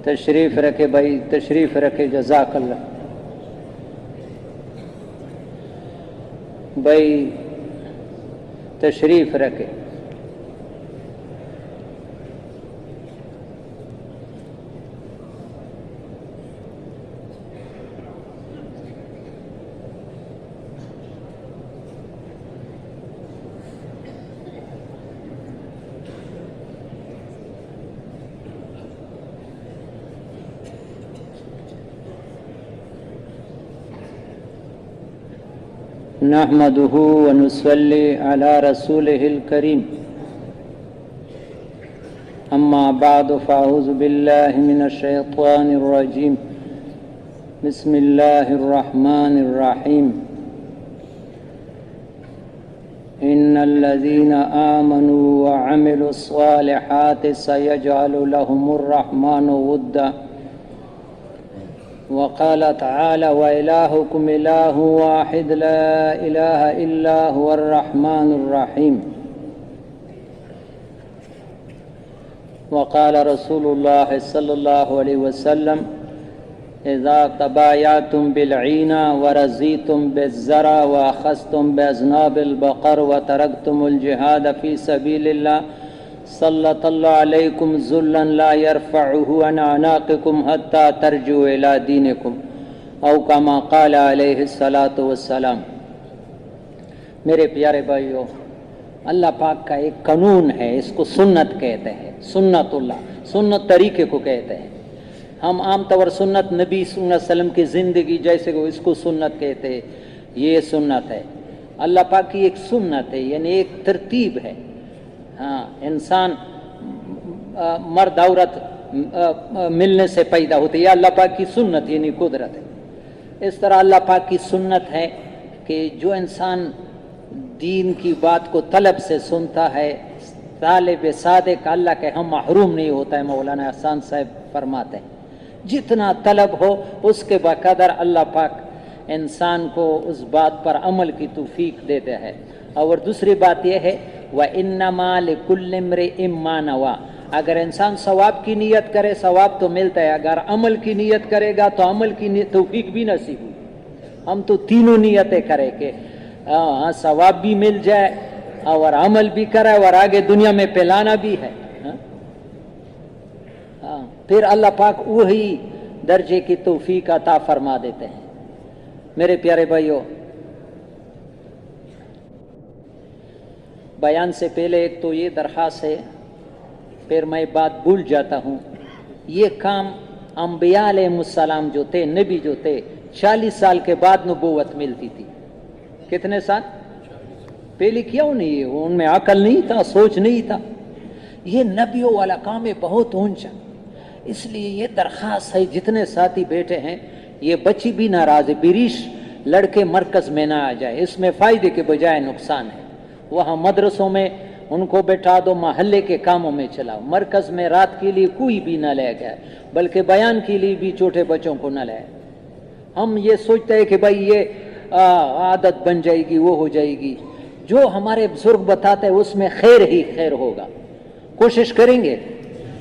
تشریف رکھے بھائی، تشریف رکھے، جزاک اللہ بھائی، تشریف رکھے۔ نحمده ونصلي على رسوله الكريم، أما بعد فأعوذ بالله من الشيطان الرجيم، بسم الله الرحمن الرحيم، إن الذين آمنوا وعملوا الصالحات سيجعل لهم الرحمن ودا، وقال تعالى وإلهكم إله واحد لا إله إلا هو الرحمن الرحيم، وقال رسول الله صلى الله عليه وسلم إذا تبايعتم بالعينة ورزيتم بالزرع وأخذتم بأذناب البقر وتركتم الجهاد في سبيل الله سلط اللہ علیکم ذلا لا يرفعه عن اعناقکم حتی ترجعوا الى دینکم او کما قال علیہ الصلاۃ والسلام۔ میرے پیارے بھائیو، اللہ پاک کا ایک قانون ہے، اس کو سنت کہتے ہیں، سنت اللہ، سنت طریقے کو کہتے ہیں۔ ہم عام طور سنت نبی صلی اللہ علیہ وسلم کی زندگی جیسے کہ اس کو سنت کہتے ہیں، یہ سنت ہے۔ اللہ پاک کی ایک سنت ہے، یعنی ایک ترتیب ہے۔ ہاں، انسان مرد عورت ملنے سے پیدا ہوتے، یہ اللہ پاک کی سنت یعنی قدرت ہے۔ اس طرح اللہ پاک کی سنت ہے کہ جو انسان دین کی بات کو طلب سے سنتا ہے، طالب صادق اللہ کے ہم محروم نہیں ہوتا ہے۔ مولانا احسان صاحب فرماتے ہیں جتنا طلب ہو اس کے بقدر اللہ پاک انسان کو اس بات پر عمل کی توفیق دیتے ہیں۔ اور دوسری بات یہ ہے وَإِنَّمَا لِكُلِّ امْرِئٍ مَّا نَوَىٰ، اگر انسان ثواب کی نیت کرے ثواب تو ملتا ہے، اگر عمل کی نیت کرے گا تو عمل کی توفیق بھی نصیب ہوئی۔ ہم تو تینوں نیتیں کریں کہ ثواب بھی مل جائے اور عمل بھی کرے اور آگے دنیا میں پھیلانا بھی ہے۔ پھر اللہ پاک وہی درجے کی توفیق عطا فرما دیتے ہیں۔ میرے پیارے بھائیو، بیان سے پہلے ایک تو یہ درخواست ہے، پھر میں بات بھول جاتا ہوں، یہ کام انبیاء علیہ السلام جو تھے، نبی جو تھے، 40 سال کے بعد نبوت ملتی تھی۔ کتنے سال پہلے کیوں نہیں؟ ان میں عقل نہیں تھا، سوچ نہیں تھا۔ یہ نبیوں والا کام ہے بہت اونچا، اس لیے یہ درخواست ہے جتنے ساتھی بیٹھے ہیں، یہ بچی بھی ناراض ہے، بریش لڑکے مرکز میں نہ آ جائے، اس میں فائدے کے بجائے نقصان ہے۔ وہاں مدرسوں میں ان کو بٹھا دو، محلے کے کاموں میں چلاؤ، مرکز میں رات کے لیے کوئی بھی نہ لے گیا، بلکہ بیان کے لیے بھی چھوٹے بچوں کو نہ لائے۔ ہم یہ سوچتے ہیں کہ بھائی یہ عادت بن جائے گی، وہ ہو جائے گی۔ جو ہمارے بزرگ بتاتے ہیں اس میں خیر ہی خیر ہوگا۔ کوشش کریں گے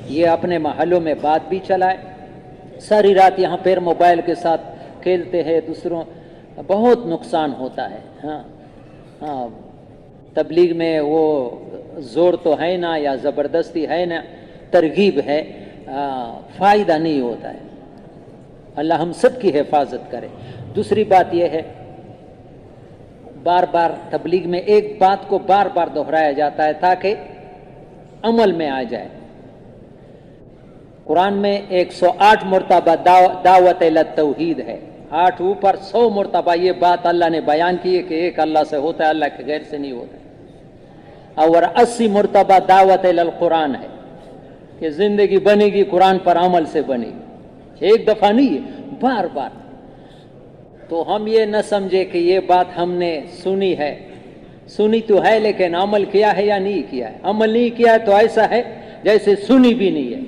یہ اپنے محلوں میں بات بھی چلائے۔ ساری رات یہاں پیر موبائل کے ساتھ کھیلتے ہیں دوسروں، بہت نقصان ہوتا ہے۔ ہاں، تبلیغ میں وہ زور تو ہے نا یا زبردستی ہے نا، ترغیب ہے، فائدہ نہیں ہوتا ہے۔ اللہ ہم سب کی حفاظت کرے۔ دوسری بات یہ ہے، بار بار تبلیغ میں ایک بات کو بار بار دہرایا جاتا ہے تاکہ عمل میں آ جائے۔ قرآن میں 108 مرتبہ دعوت الی التوحید ہے، 8 اوپر 100 مرتبہ یہ بات اللہ نے بیان کی ہے کہ ایک اللہ سے ہوتا ہے، اللہ کے غیر سے نہیں ہوتا ہے۔ اور 80 مرتبہ دعوت الی القرآن ہے کہ زندگی بنے گی قرآن پر عمل سے بنے گی، ایک دفعہ نہیں ہے، بار بار۔ تو ہم یہ نہ سمجھے کہ یہ بات ہم نے سنی ہے، سنی تو ہے لیکن عمل کیا ہے یا نہیں کیا ہے؟ عمل نہیں کیا ہے تو ایسا ہے جیسے سنی بھی نہیں ہے۔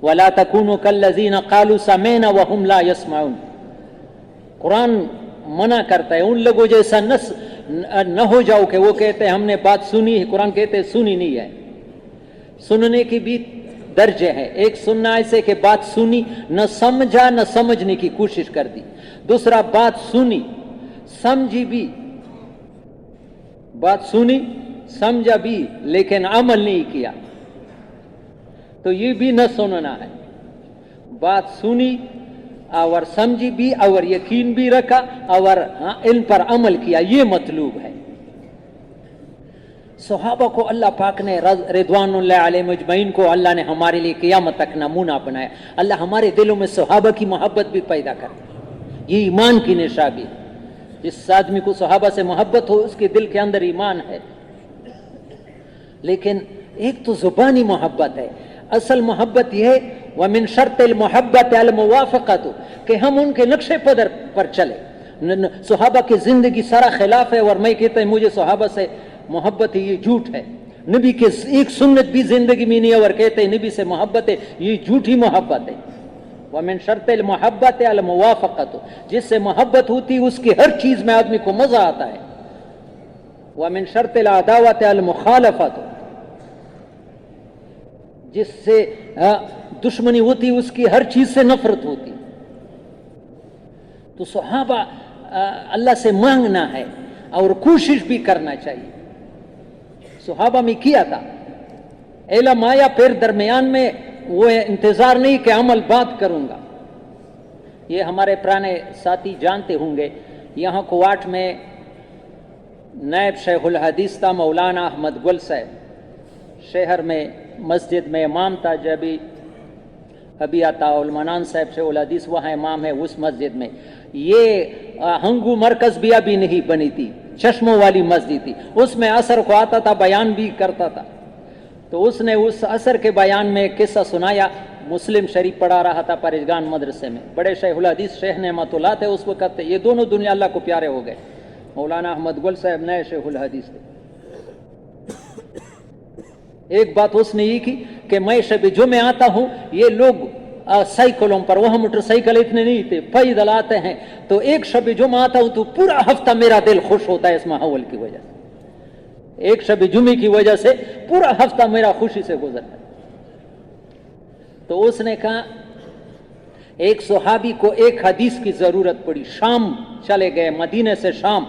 وَلَا تَكُونُوا كَالَّذِينَ قَالُوا سَمِعْنَا وَهُمْ لَا يَسْمَعُونَ، قرآن منع کرتا ہے ان لوگوں جیسا نہ ہو جاؤ کہ وہ کہتے ہیں ہم نے بات سنی ہے، قرآن کہتے ہیں سنی نہیں ہے۔ سننے کی بھی درجے ہیں. ایک سننا ایسے کہ بات سنی نہ سمجھا نہ سمجھنے کی کوشش کر دی. دوسرا بات سنی سمجھی بھی، بات سنی سمجھا بھی لیکن عمل نہیں کیا، تو یہ بھی نہ سننا ہے. بات سنی اور سمجھی بھی اور یقین بھی رکھا اور ان پر عمل کیا، یہ مطلوب ہے. صحابہ کو اللہ پاک نے رضوان اللہ علیہ مجمعین کو اللہ نے ہمارے لیے قیامت تک نمونہ بنایا. اللہ ہمارے دلوں میں صحابہ کی محبت بھی پیدا کر، یہ ایمان کی نشانی. جس آدمی کو صحابہ سے محبت ہو اس کے دل کے اندر ایمان ہے. لیکن ایک تو زبانی محبت ہے، اصل محبت یہ ہے وَمِن شرط المحبت الموافقت، کہ ہم ان کے نقش قدر پر چلے. صحابہ کی زندگی سارا خلاف ہے اور میں کہتا ہوں مجھے صحابہ سے محبت ہے، یہ جھوٹ ہے. نبی کے ایک سنت بھی زندگی میں نہیں اور کہتے ہیں نبی سے محبت ہے، یہ جھوٹی محبت ہے. وَمِن شرط المحبت الموافقت، جس سے محبت ہوتی اس کی ہر چیز میں آدمی کو مزہ آتا ہے. وَمِن شرط العداوت المخالفت، جس سے دشمنی ہوتی اس کی ہر چیز سے نفرت ہوتی. تو صحابہ اللہ سے مانگنا ہے اور کوشش بھی کرنا چاہیے. صحابہ میں کیا تھا، علم آیا پھر درمیان میں وہ انتظار نہیں کہ عمل بات کروں گا. یہ ہمارے پرانے ساتھی جانتے ہوں گے، یہاں کوٹ میں نائب شیخ الحدیث تھا مولانا احمد گل صاحب. شہر میں مسجد میں امام تھا. جب ابھی عطا المنان صاحب شیخ الحدیث وہاں امام ہے اس مسجد میں. یہ ہنگو مرکز بھی ابھی نہیں بنی تھی، چشموں والی مسجد تھی. اس میں عصر کو آتا تھا، بیان بھی کرتا تھا. تو اس نے اس عصر کے بیان میں قصہ سنایا. مسلم شریف پڑھا رہا تھا پرجگان مدرسے میں. بڑے شیخ الحدیث شیخ نعمت اللہ تھے اس وقت. یہ دونوں دنیا اللہ کو پیارے ہو گئے. مولانا احمد گل صاحب نئے شیخ الحدیث تھے. ایک بات اس نے یہ کی کہ میں شب جمعے آتا ہوں، یہ لوگ سائیکلوں پر، وہاں موٹر سائیکل اتنے نہیں تھے، پیدل آتے ہیں. تو ایک شب جمعہ آتا ہوں تو پورا ہفتہ میرا دل خوش ہوتا ہے اس ماحول کی وجہ سے. ایک شب جمعے کی وجہ سے پورا ہفتہ میرا خوشی سے گزرتا ہے. تو اس نے کہا ایک صحابی کو ایک حدیث کی ضرورت پڑی. شام چلے گئے، مدینے سے شام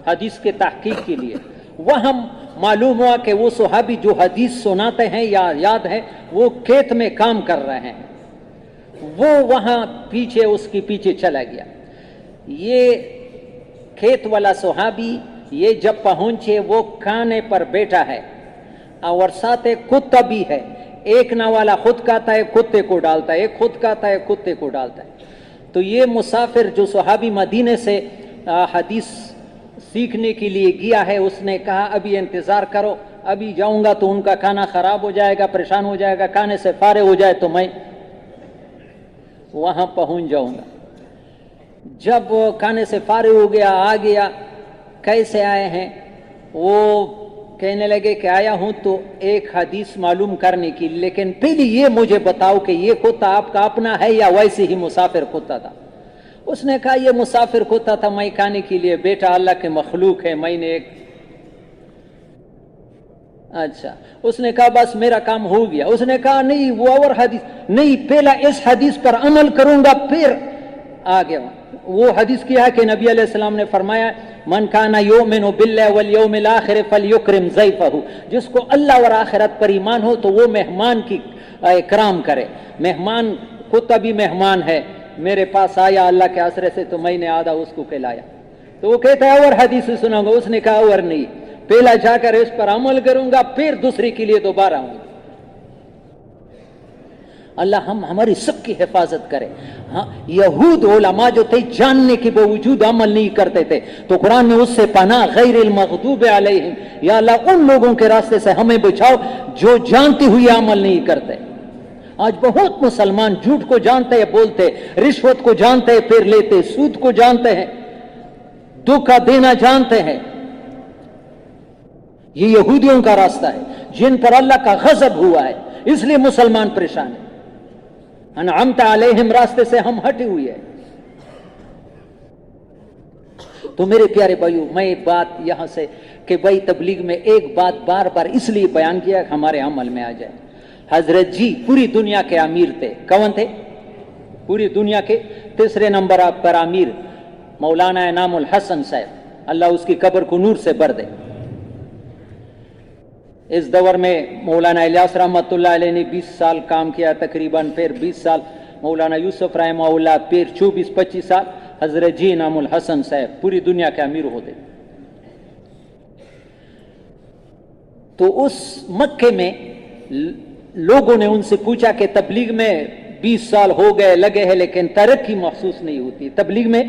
حدیث کے تحقیق کے لیے. وہاں معلوم ہوا کہ وہ صحابی جو حدیث سناتے ہیں یا یاد ہے وہ کھیت میں کام کر رہے ہیں. وہ وہاں پیچھے اس کے پیچھے چلا گیا. یہ کھیت والا صحابی یہ جب پہنچے وہ کھانے پر بیٹھا ہے اور ساتھ ایک کتا بھی ہے. ایک نہ والا خود کھاتا ہے کتے کو ڈالتا ہے، ایک خود کھاتا ہے کتے کو ڈالتا ہے. تو یہ مسافر جو صحابی مدینے سے حدیث سیکھنے کے لیے گیا ہے اس نے کہا ابھی انتظار کرو، ابھی جاؤں گا تو ان کا کھانا خراب ہو جائے گا، پریشان ہو جائے گا، کھانے سے فارغ ہو جائے تو میں وہاں پہنچ جاؤں گا. جب کھانے سے فارغ ہو گیا آ گیا. کیسے آئے ہیں؟ وہ کہنے لگے کہ آیا ہوں تو ایک حدیث معلوم کرنے کی، لیکن پہلے یہ مجھے بتاؤ کہ یہ کتا آپ کا اپنا ہے یا ویسے ہی مسافر کتا تھا؟ اس نے کہا یہ مسافر کتا تھا، میں کھانے کے لیے بیٹا، اللہ کے مخلوق ہے، میں نے ایک. اچھا. اس نے کہا بس میرا کام ہو گیا. اس نے کہا نہیں وہ اور حدیث نہیں، پہلا اس حدیث پر عمل کروں گا پھر آگے. وہ حدیث کیا ہے کہ نبی علیہ السلام نے فرمایا من کان یؤمن باللہ والیوم الآخر فلیکرم ضیفہ، جس کو اللہ اور آخرت پر ایمان ہو تو وہ مہمان کی اکرام کرے. مہمان کتا بھی مہمان ہے، میرے پاس آیا اللہ کے آسرے سے تو میں نے آدھا اس کو کھلایا. تو وہ کہتا ہے اور حدیث سناؤں گا. اس نے کہا اور نہیں، پہلا جا کر اس پر عمل کروں گا پھر دوسری کے لیے دوبارہ آؤں گا. اللہ ہماری سب کی حفاظت کرے. ہاں یہود علماء جو تھے جاننے کے باوجود عمل نہیں کرتے تھے تو قرآن میں اس سے پناہ غیر المغضوب علیہم، یا اللہ ان لوگوں کے راستے سے ہمیں بچاؤ جو جانتے ہوئے عمل نہیں کرتے. آج بہت مسلمان جھوٹ کو جانتے ہیں بولتے، رشوت کو جانتے ہیں پھر لیتے، سود کو جانتے ہیں، دھوکہ دینا جانتے ہیں. یہ یہودیوں کا راستہ ہے جن پر اللہ کا غضب ہوا ہے، اس لیے مسلمان پریشان ہے. انعمت علیہم راستے سے ہم ہٹے ہوئے ہیں. تو میرے پیارے بھائیو، میں ایک بات یہاں سے کہ بھائی تبلیغ میں ایک بات بار بار اس لیے بیان کیا کہ ہمارے عمل میں آ جائے. حضرت جی پوری دنیا کے امیر تھے. کون تھے؟ پوری دنیا کے تیسرے نمبر پر امیر مولانا انعام الحسن صاحب، اللہ اس کی قبر کو نور سے بھر دے. اس دور میں مولانا الیاس رحمۃ اللہ علیہ نے 20 سال کام کیا تقریباً، پھر 20 سال مولانا یوسف رحمہ اللہ، پھر 24-25 سال حضرت جی انعام الحسن صاحب پوری دنیا کے امیر ہوتے. تو اس مکے میں لوگوں نے ان سے پوچھا کہ تبلیغ میں 20 سال ہو گئے لگے ہیں لیکن ترقی محسوس نہیں ہوتی، تبلیغ میں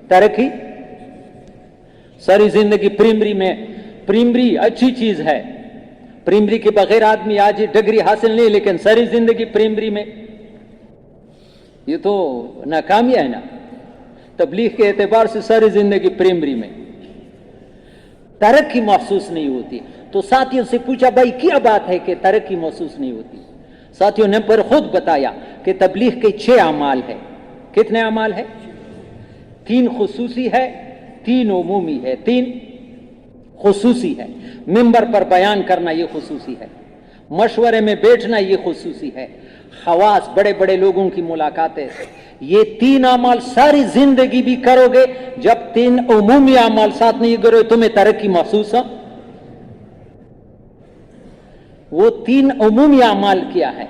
ترقی؟ ساری زندگی پریمری اچھی چیز ہے، پریمری کے بغیر آدمی آج ڈگری حاصل نہیں، لیکن ساری زندگی پریمری میں، یہ تو ناکامی ہے نا. تبلیغ کے اعتبار سے ساری زندگی پریمری میں، ترقی محسوس نہیں ہوتی. تو ساتھیوں سے پوچھا بھائی کیا بات ہے کہ ترقی محسوس نہیں ہوتی؟ ساتھیوں نے پر خود بتایا کہ تبلیغ کے 6 اعمال ہے. کتنے اعمال ہے؟ 3 خصوصی ہے، 3 عمومی ہے. 3 خصوصی ہے، منبر پر بیان کرنا یہ خصوصی ہے، مشورے میں بیٹھنا یہ خصوصی ہے، خواص بڑے بڑے لوگوں کی ملاقاتیں. یہ 3 اعمال ساری زندگی بھی کرو گے، جب 3 عمومی اعمال ساتھ نہیں کرو تمہیں ترقی محسوس ہو. وہ 3 عمومی اعمال کیا ہے؟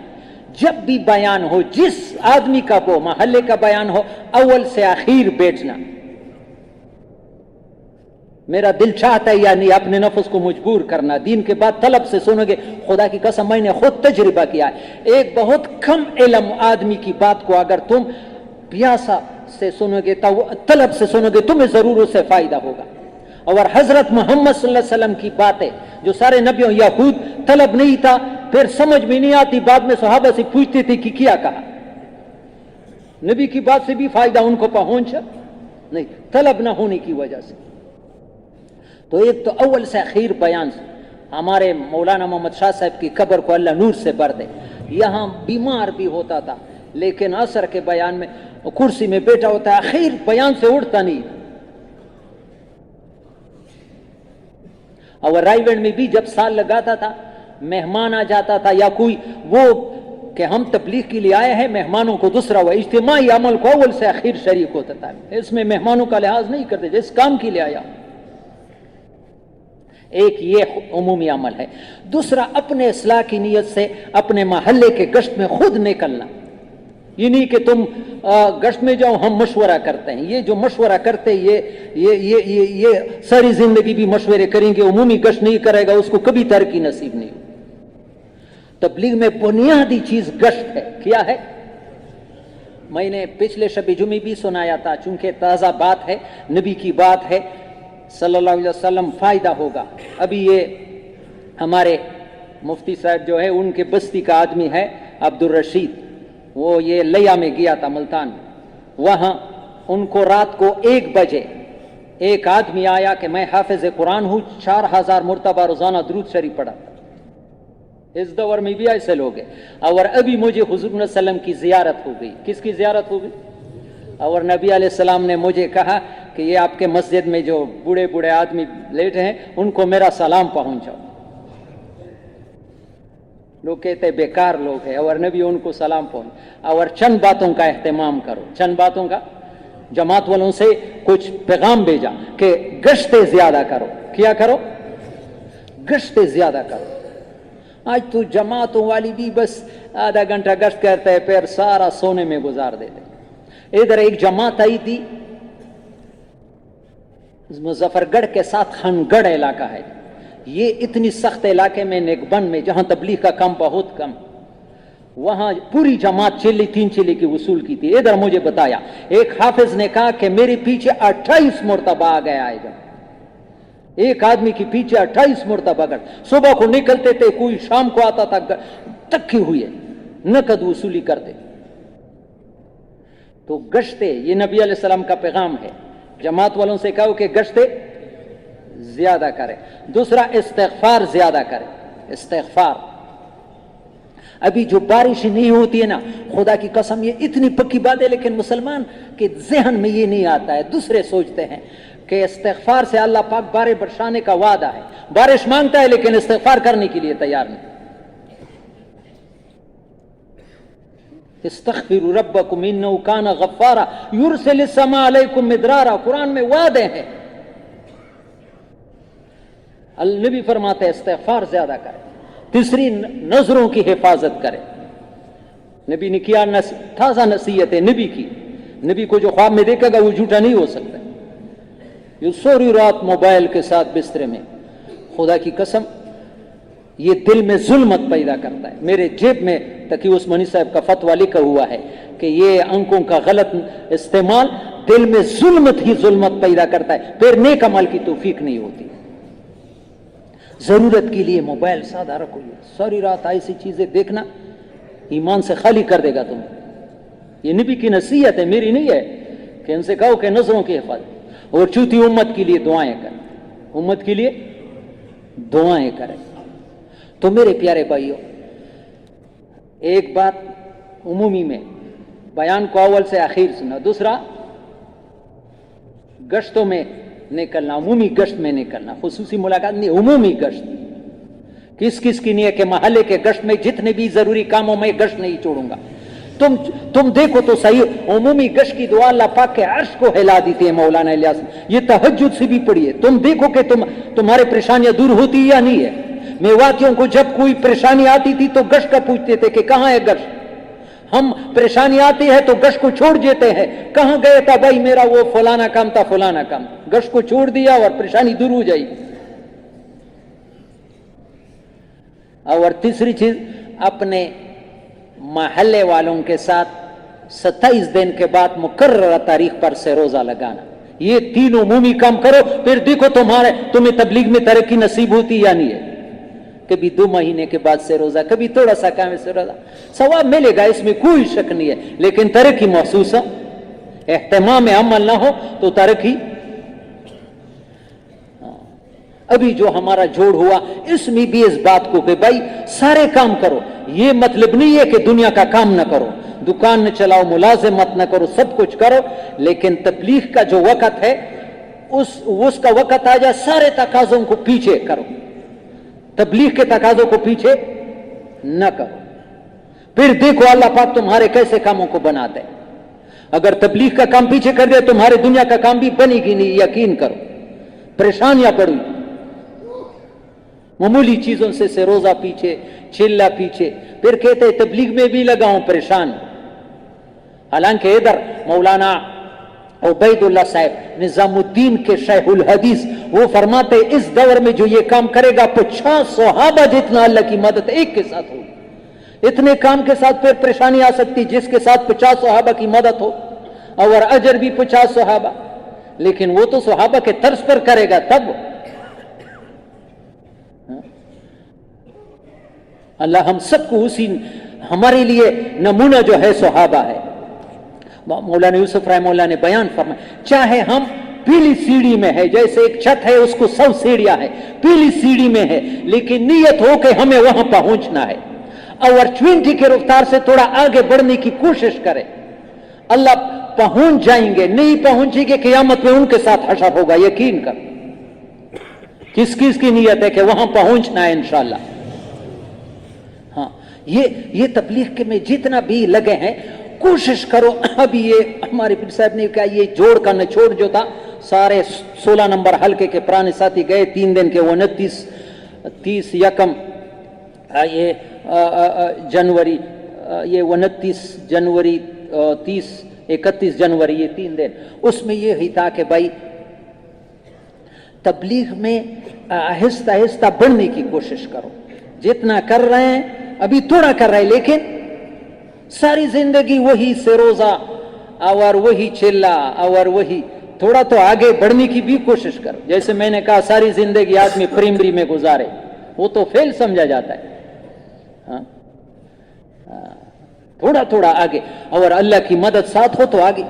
جب بھی بیان ہو، جس آدمی کا وہ محلے کا بیان ہو، اول سے آخر بیٹھنا. میرا دل چاہتا ہے یا نہیں، اپنے نفس کو مجبور کرنا. دین کے بعد طلب سے سنو گے، خدا کی قسم میں نے خود تجربہ کیا ہے. ایک بہت کم علم آدمی کی بات کو اگر تم پیاسا سے سنو گے، طلب سے سنو گے، تمہیں ضرور اس سے فائدہ ہوگا. اور حضرت محمد صلی اللہ علیہ وسلم کی باتیں جو سارے نبیوں، یہود طلب نہیں تھا، پھر سمجھ میں نہیں آتی، بعد میں صحابہ سے پوچھتے تھے کہ کیا کہا. نبی کی بات سے بھی فائدہ ان کو پہنچا نہیں، طلب نہ ہونے کی وجہ سے. تو ایک تو اول سے اخیر بیان سے. ہمارے مولانا محمد شاہ صاحب کی قبر کو اللہ نور سے بھر دے، یہاں بیمار بھی ہوتا تھا لیکن عصر کے بیان میں کرسی میں بیٹھا ہوتا ہے، اخیر بیان سے اٹھتا نہیں. اور رائے گڑھ میں بھی جب سال لگاتا تھا، مہمان آ جاتا تھا یا کوئی وہ کہ ہم تبلیغ کے لیے آئے ہیں، مہمانوں کو دوسرا وہ اجتماعی عمل کو اول سے اخیر شریک ہوتا تھا. اس میں مہمانوں کا لحاظ نہیں کرتے، جس کام کے لیے آیا. ایک یہ عمومی عمل ہے. دوسرا اپنے اصلاح کی نیت سے اپنے محلے کے گشت میں خود نکلنا. یہ نہیں کہ تم گشت میں جاؤ، ہم مشورہ کرتے ہیں. یہ جو مشورہ کرتے یہ ساری زندگی بھی مشورے کریں گے، عمومی گشت نہیں کرے گا، اس کو کبھی ترقی نصیب نہیں. تبلیغ میں بنیادی چیز گشت ہے. کیا ہے؟ میں نے پچھلے شب جمعے بھی سنایا تھا، چونکہ تازہ بات ہے، نبی کی بات ہے صلی اللہ علیہ وسلم، فائدہ ہوگا. ابھی یہ ہمارے مفتی صاحب جو ہے ان کے بستی کا آدمی ہے عبدالرشید، وہ یہ لیا میں گیا تھا ملتان میں. وہاں ان کو رات کو 1 بجے ایک آدمی آیا کہ میں حافظ قرآن ہوں، 4000 مرتبہ روزانہ درود شریف پڑھا. اس دور میں بھی ایسے لوگ ہیں. اور ابھی مجھے حضور صلی اللہ علیہ وسلم کی زیارت ہو گئی. کس کی زیارت ہو گئی؟ اور نبی علیہ السلام نے مجھے کہا کہ یہ آپ کے مسجد میں جو بوڑھے آدمی لیٹے ہیں ان کو میرا سلام پہنچاؤ. لوگ کہتے ہیں بیکار لوگ ہیں، اور نبی ان کو سلام پہنچ. اور چند باتوں کا اہتمام کرو، چند باتوں کا. جماعت والوں سے کچھ پیغام بھیجا کہ گشتیں زیادہ کرو. کیا کرو؟ گشتیں زیادہ کرو. آج تو جماعتوں والی بھی بس آدھا گھنٹہ گشت کرتے ہیں، پھر سارا سونے میں گزار دیتے. ادھر ایک جماعت آئی تھی، مظفر گڑھ کے ساتھ خانگڑھ علاقہ ہے. یہ اتنی سخت علاقے میں نیکبند میں جہاں تبلیغ کا کام بہت کم، وہاں پوری جماعت 3 چیلے کی وصول کی تھی. ادھر مجھے بتایا ایک حافظ نے کہا کہ میرے پیچھے 28 مرتبہ آ گیا ہے. جب ایک آدمی کے پیچھے 28 مرتبہ گڑھ، صبح کو نکلتے تھے، کوئی شام کو آتا تھا، تکے ہوئے نقد وصولی کرتے. تو گشتے، یہ نبی علیہ السلام کا پیغام ہے. جماعت والوں سے کہو کہ گشتے زیادہ کرے. دوسرا استغفار زیادہ کرے. استغفار. ابھی جو بارش نہیں ہوتی ہے نا، خدا کی قسم یہ اتنی پکی بات ہے، لیکن مسلمان کے ذہن میں یہ نہیں آتا ہے. دوسرے سوچتے ہیں کہ استغفار سے اللہ پاک بارش برسانے کا وعدہ ہے. بارش مانگتا ہے لیکن استغفار کرنے کے لیے تیار نہیں. استغفروا ربکم انہ کان غفارا یرسل السماء علیکم مدرارا، قرآن میں وعدے ہیں. النبی فرماتے ہیں استغفار زیادہ کرے. تیسری نظروں کی حفاظت کرے. نبی نے کیا تازہ نصیحت ہے نبی کی. نبی کو جو خواب میں دیکھے گا وہ جھوٹا نہیں ہو سکتا. یہ سوری رات موبائل کے ساتھ بسترے میں، خدا کی قسم یہ دل میں ظلمت پیدا کرتا ہے. میرے جیب میں تقی عثمانی صاحب کا فتویٰ لکھا ہوا ہے کہ یہ آنکھوں کا غلط استعمال دل میں ظلمت ہی ظلمت پیدا کرتا ہے، پھر نیک عمل کی توفیق نہیں ہوتی. ضرورت کے لیے موبائل سادہ رکھو. ساری رات ایسی چیزیں دیکھنا ایمان سے خالی کر دے گا تمہیں. یہ نبی کی نصیحت ہے، میری نہیں ہے کہ ان سے کہو کہ نظروں کی حفاظت. اور چوتھی امت کے لیے دعائیں کریں. امت کے لیے دعائیں کریں. تو میرے پیارے بھائیوں، ایک بات عمومی میں بیان کو اول سے آخر سنا. دوسرا گشتوں میں نکلنا، عمومی گشت میں نکلنا، خصوصی ملاقات نہیں، عمومی گشت. کس کس کی نہیں ہے کہ محلے کے گشت میں جتنے بھی ضروری کاموں میں گشت نہیں چھوڑوں گا. تم دیکھو تو صحیح، عمومی گشت کی دعا اللہ پاک کے عرش کو ہلا دیتی ہے. مولانا الیاس یہ تہجد سے بھی پڑھی ہے. تم دیکھو کہ تمہارے پریشانیاں دور ہوتی یا نہیں ہے. میواتیوں کو جب کوئی پریشانی آتی تھی تو گشت کا پوچھتے تھے کہ کہاں ہے گشت. ہم پریشانی آتی ہے تو گشت کو چھوڑ دیتے ہیں. کہاں گئے تھا بھائی میرا وہ فلانا کام تھا فلانا کام. گشت کو چھوڑ دیا اور پریشانی دور ہو جائی. اور تیسری چیز، اپنے محلے والوں کے ساتھ 27 دن کے بعد مقررہ تاریخ پر سے روزہ لگانا. یہ تین عمومی کام کرو، پھر دیکھو تمہیں تبلیغ میں ترقی نصیب ہوتی یا نہیں ہے. کبھی 2 مہینے کے بعد سے روزہ، کبھی تھوڑا سا کام سے روزہ، ثواب ملے گا، اس میں کوئی شک نہیں ہے. لیکن ترقی محسوس ہو، اہتمام عمل نہ ہو تو ترقی. ابھی جو ہمارا جوڑ ہوا اس میں بھی اس بات کو کہ بھائی سارے کام کرو. یہ مطلب نہیں ہے کہ دنیا کا کام نہ کرو، دکان نہ چلاؤ، ملازمت نہ کرو، سب کچھ کرو، لیکن تبلیغ کا جو وقت ہے اس کا وقت آ جائے سارے تقاضوں کو پیچھے کرو. تبلیغ کے تقاضوں کو پیچھے نہ کرو. پھر دیکھو اللہ پاک تمہارے کیسے کاموں کو بناتے ہیں. اگر تبلیغ کا کام پیچھے کر دے تمہارے دنیا کا کام بھی بنے گی نہیں. یقین کرو پریشانیاں پڑی، معمولی چیزوں سے روزہ پیچھے، چلہ پیچھے، پھر کہتے تبلیغ میں بھی لگاؤں پریشان. حالانکہ ادھر مولانا عبید اللہ صاحب نظام الدین کے شیخ الحدیث وہ فرماتے اس دور میں جو یہ کام کرے گا 50 صحابہ جتنا اللہ کی مدد ایک کے ساتھ ہوگی. اتنے کام کے ساتھ پھر پریشانی آ سکتی جس کے ساتھ 50 صحابہ کی مدد ہو اور اجر بھی 50 صحابہ. لیکن وہ تو صحابہ کے طرز پر کرے گا تب. اللہ ہم سب کو اسی، ہمارے لیے نمونہ جو ہے صحابہ ہے. مولانا یوسف رحمہ اللہ نے بیان فرمایا چاہے ہم پیلی سیڑھی میں ہے، جیسے ایک چھت ہے اس کو 100 سیڑھیاں ہے، پیلی سیڑھی میں ہے، لیکن نیت ہو کہ ہمیں وہاں پہنچنا ہے اور 20 کی رفتار سے تھوڑا آگے بڑھنے کی کوشش کرے. اللہ پہنچ جائیں گے. نہیں پہنچے گے قیامت میں ان کے ساتھ حشر ہوگا. یقین کر. کس کس کی نیت ہے کہ وہاں پہنچنا ہے انشاءاللہ. ہاں یہ تبلیغ کے میں جتنا بھی لگے ہیں کوشش کرو. ابھی یہ ہمارے پیر صاحب نے کہا یہ جوڑ کا نچوڑ جو تھا سارے 16 نمبر حلقے کے پرانے ساتھی گئے 3 دن کے 29 30 یکم یہ جنوری، یہ 29 جنوری 30 31 جنوری یہ 3 دن. اس میں یہ ہی تھا کہ بھائی تبلیغ میں آہستہ آہستہ بڑھنے کی کوشش کرو. جتنا کر رہے ہیں ابھی تھوڑا کر رہے ہیں، لیکن ساری زندگی وہی سے روزہ اور وہی چلا اور وہی، تھوڑا تو آگے بڑھنے کی بھی کوشش کرو. جیسے میں نے کہا ساری زندگی آدمی پرائمری میں گزارے وہ تو فیل سمجھا جاتا ہے. تھوڑا تھوڑا آگے اور اللہ کی مدد ساتھ ہو تو آگے.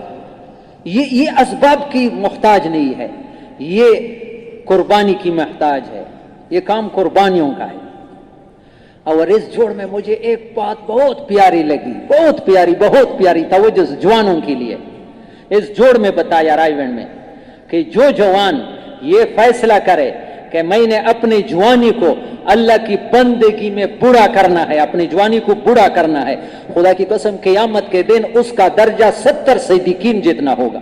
یہ اسباب کی محتاج نہیں ہے، یہ قربانی کی محتاج ہے. یہ کام قربانیوں کا ہے. اور اس جوڑ میں مجھے ایک بات بہت پیاری لگی، بہت پیاری توجہ جوانوں کے لیے. اس جوڑ میں بتایا رائے گنج میں کہ جو جوان یہ فیصلہ کرے کہ میں نے اپنی جوانی کو اللہ کی بندگی میں بوڑھا کرنا ہے، اپنی جوانی کو بوڑھا کرنا ہے، خدا کی قسم قیامت کے دن اس کا درجہ 70 صدیقین جتنا ہوگا۔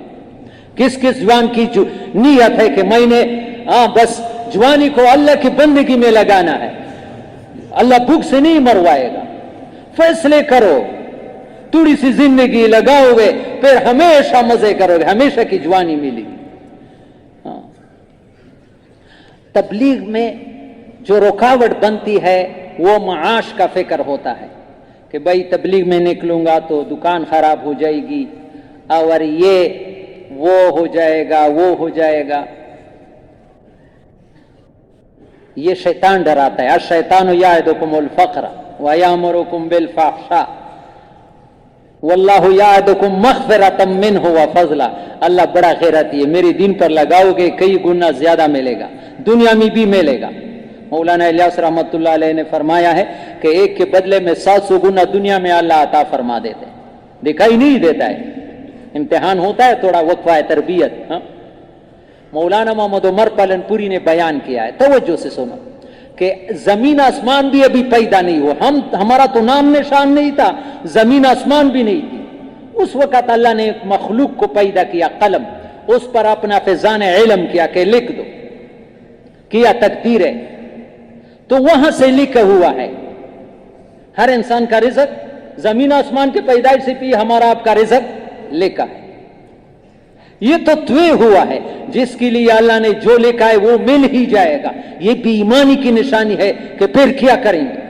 کس کس جوان کی جو نیت ہے کہ میں نے بس جوانی کو اللہ کی بندگی میں لگانا ہے، اللہ بھوک سے نہیں مروائے گا، فیصلے کرو، تھوڑی سی زندگی لگاؤ گے پھر ہمیشہ مزے کرو گے، ہمیشہ کی جوانی ملے گی۔ تبلیغ میں جو رکاوٹ بنتی ہے وہ معاش کا فکر ہوتا ہے کہ بھائی تبلیغ میں نکلوں گا تو دکان خراب ہو جائے گی، اور یہ وہ ہو جائے گا، وہ ہو جائے گا۔ یہ شیطان ڈراتا ہے، الشیطان یعدکم الفقر ویامرکم بالفحشاء واللہ یعدکم مغفرۃ منہ وفضلا۔ اللہ بڑا خیراتی ہے، میرے دین پر لگاؤ گے کئی گنا زیادہ ملے گا، دنیا میں بھی ملے گا۔ مولانا الیاس رحمۃ اللہ علیہ نے فرمایا ہے کہ ایک کے بدلے میں 700 گنا دنیا میں اللہ عطا فرما دیتے، دکھائی نہیں دیتا ہے، امتحان ہوتا ہے، تھوڑا وقفہ تربیت۔ مولانا محمد عمر پالن پوری نے بیان کیا ہے، توجہ سے سنو، کہ زمین آسمان بھی ابھی پیدا نہیں ہوا، ہمارا تو نام نشان نہیں تھا، زمین آسمان بھی نہیں تھی، اس وقت اللہ نے ایک مخلوق کو پیدا کیا، قلم، اس پر اپنا فیضان علم کیا کہ لکھ دو، کیا تقدیر ہے، تو وہاں سے لکھا ہوا ہے ہر انسان کا رزق، زمین آسمان کے پیدائش سے بھی ہمارا آپ کا رزق لکھا ہے، یہ تو طے ہوا ہے، جس کے لیے اللہ نے جو لکھا ہے وہ مل ہی جائے گا۔ یہ بھی ایمانی کی نشانی ہے کہ پھر کیا کریں گے،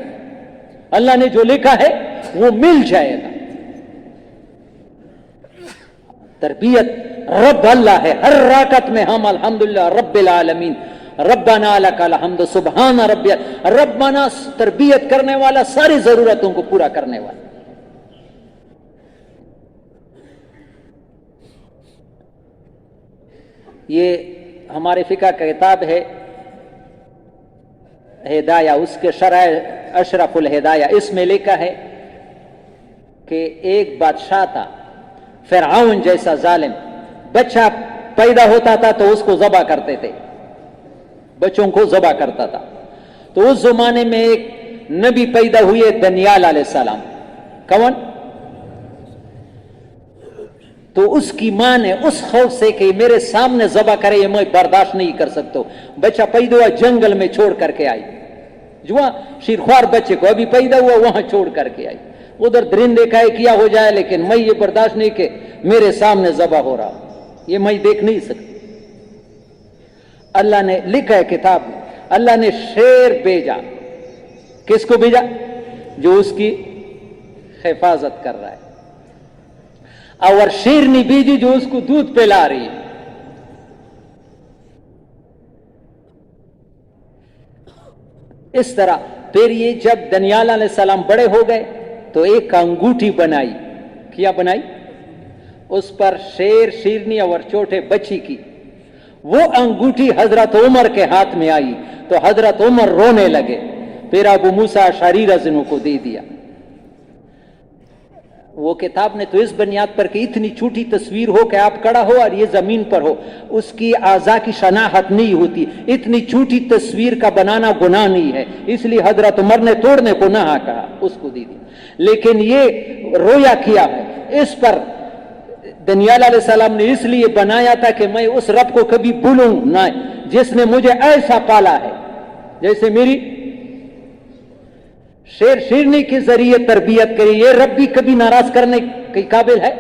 اللہ نے جو لکھا ہے وہ مل جائے گا۔ تربیت رب اللہ ہے، ہر رکعت میں ہم الحمدللہ رب العالمین، ربنا لک الحمد، سبحان ربی، ربنا تربیت کرنے والا، ساری ضرورتوں کو پورا کرنے والا۔ یہ ہمارے فقہ کا کتاب ہے ہدایہ، اس کے شرح اشرف الہدایہ، اس میں لکھا ہے کہ ایک بادشاہ تھا فرعون جیسا ظالم، بچہ پیدا ہوتا تھا تو اس کو ذبح کرتے تھے، بچوں کو ذبح کرتا تھا۔ تو اس زمانے میں ایک نبی پیدا ہوئے دانیال علیہ السلام، کون؟ تو اس کی ماں نے اس خوف سے کہ میرے سامنے ذبح کرے یہ میں برداشت نہیں کر سکتا، بچہ پیدا ہوا جنگل میں چھوڑ کر کے آئی، جو شیرخوار بچے کو ابھی پیدا ہوا وہاں چھوڑ کر کے آئی، ادھر درندے کھائے کیا ہو جائے، لیکن میں یہ برداشت نہیں کہ میرے سامنے ذبح ہو رہا، یہ میں دیکھ نہیں سکتی۔ اللہ نے لکھا ہے کتاب میں، اللہ نے شیر بھیجا، کس کو بھیجا؟ جو اس کی حفاظت کر رہا ہے، اور شیرنی بیجی جو اس کو دودھ پلا رہی ہے۔ اس طرح پھر یہ جب دانیال علیہ السلام بڑے ہو گئے تو ایک انگوٹھی بنائی، کیا بنائی؟ اس پر شیر، شیرنی اور چھوٹے بچی کی، وہ انگوٹھی حضرت عمر کے ہاتھ میں آئی تو حضرت عمر رونے لگے، پھر ابو موسیٰ اشعری رضی اللہ عنہ کو دے دیا۔ وہ کتاب نے تو اس بنیاد پر کہ اتنی چھوٹی تصویر ہو کہ آپ کھڑا ہو اور یہ زمین پر ہو، اس کی اعضاء کی شناخت نہیں ہوتی، اتنی چھوٹی تصویر کا بنانا گناہ نہیں ہے، اس لیے حضرت عمر نے توڑنے کو نہ کہا، اس کو دے دیا۔ لیکن یہ رویا کیا ہے، اس پر دانیال علیہ السلام نے اس لیے بنایا تھا کہ میں اس رب کو کبھی بھولوں نہ، جس نے مجھے ایسا پالا ہے، جیسے میری شیر شیرنی کے ذریعے تربیت کری، یہ رب بھی کبھی ناراض کرنے کے قابل ہے؟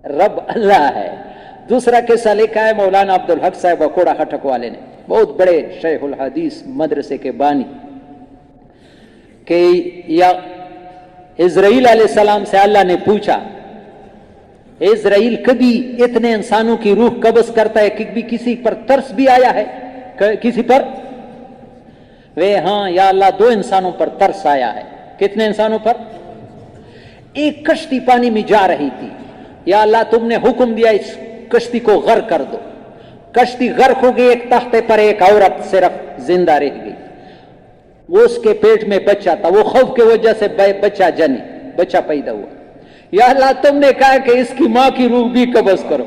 رب اللہ ہے۔ دوسرا قصہ لکھا ہے مولانا عبدالحق صاحب بکوڑا خٹک والے نے، بہت بڑے شیخ الحدیث مدرسے کے بانی، کہ یا اسرائیل علیہ السلام سے اللہ نے پوچھا، اسرائیل کبھی اتنے انسانوں کی روح قبض کرتا ہے، کبھی کسی پر ترس بھی آیا ہے کسی پر؟ وہ ہاں یا اللہ 2 انسانوں پر ترس آیا ہے۔ کتنے انسانوں پر؟ ایک کشتی پانی میں جا رہی تھی، یا اللہ تم نے حکم دیا اس کشتی کو غرق کر دو، کشتی غرق ہو گئی، ایک تختے پر ایک عورت صرف زندہ رہ گئی، وہ اس کے پیٹ میں بچہ تھا، وہ خوف کی وجہ سے بچہ پیدا ہوا، یا اللہ تم نے کہا کہ اس کی ماں کی روح بھی قبض کرو،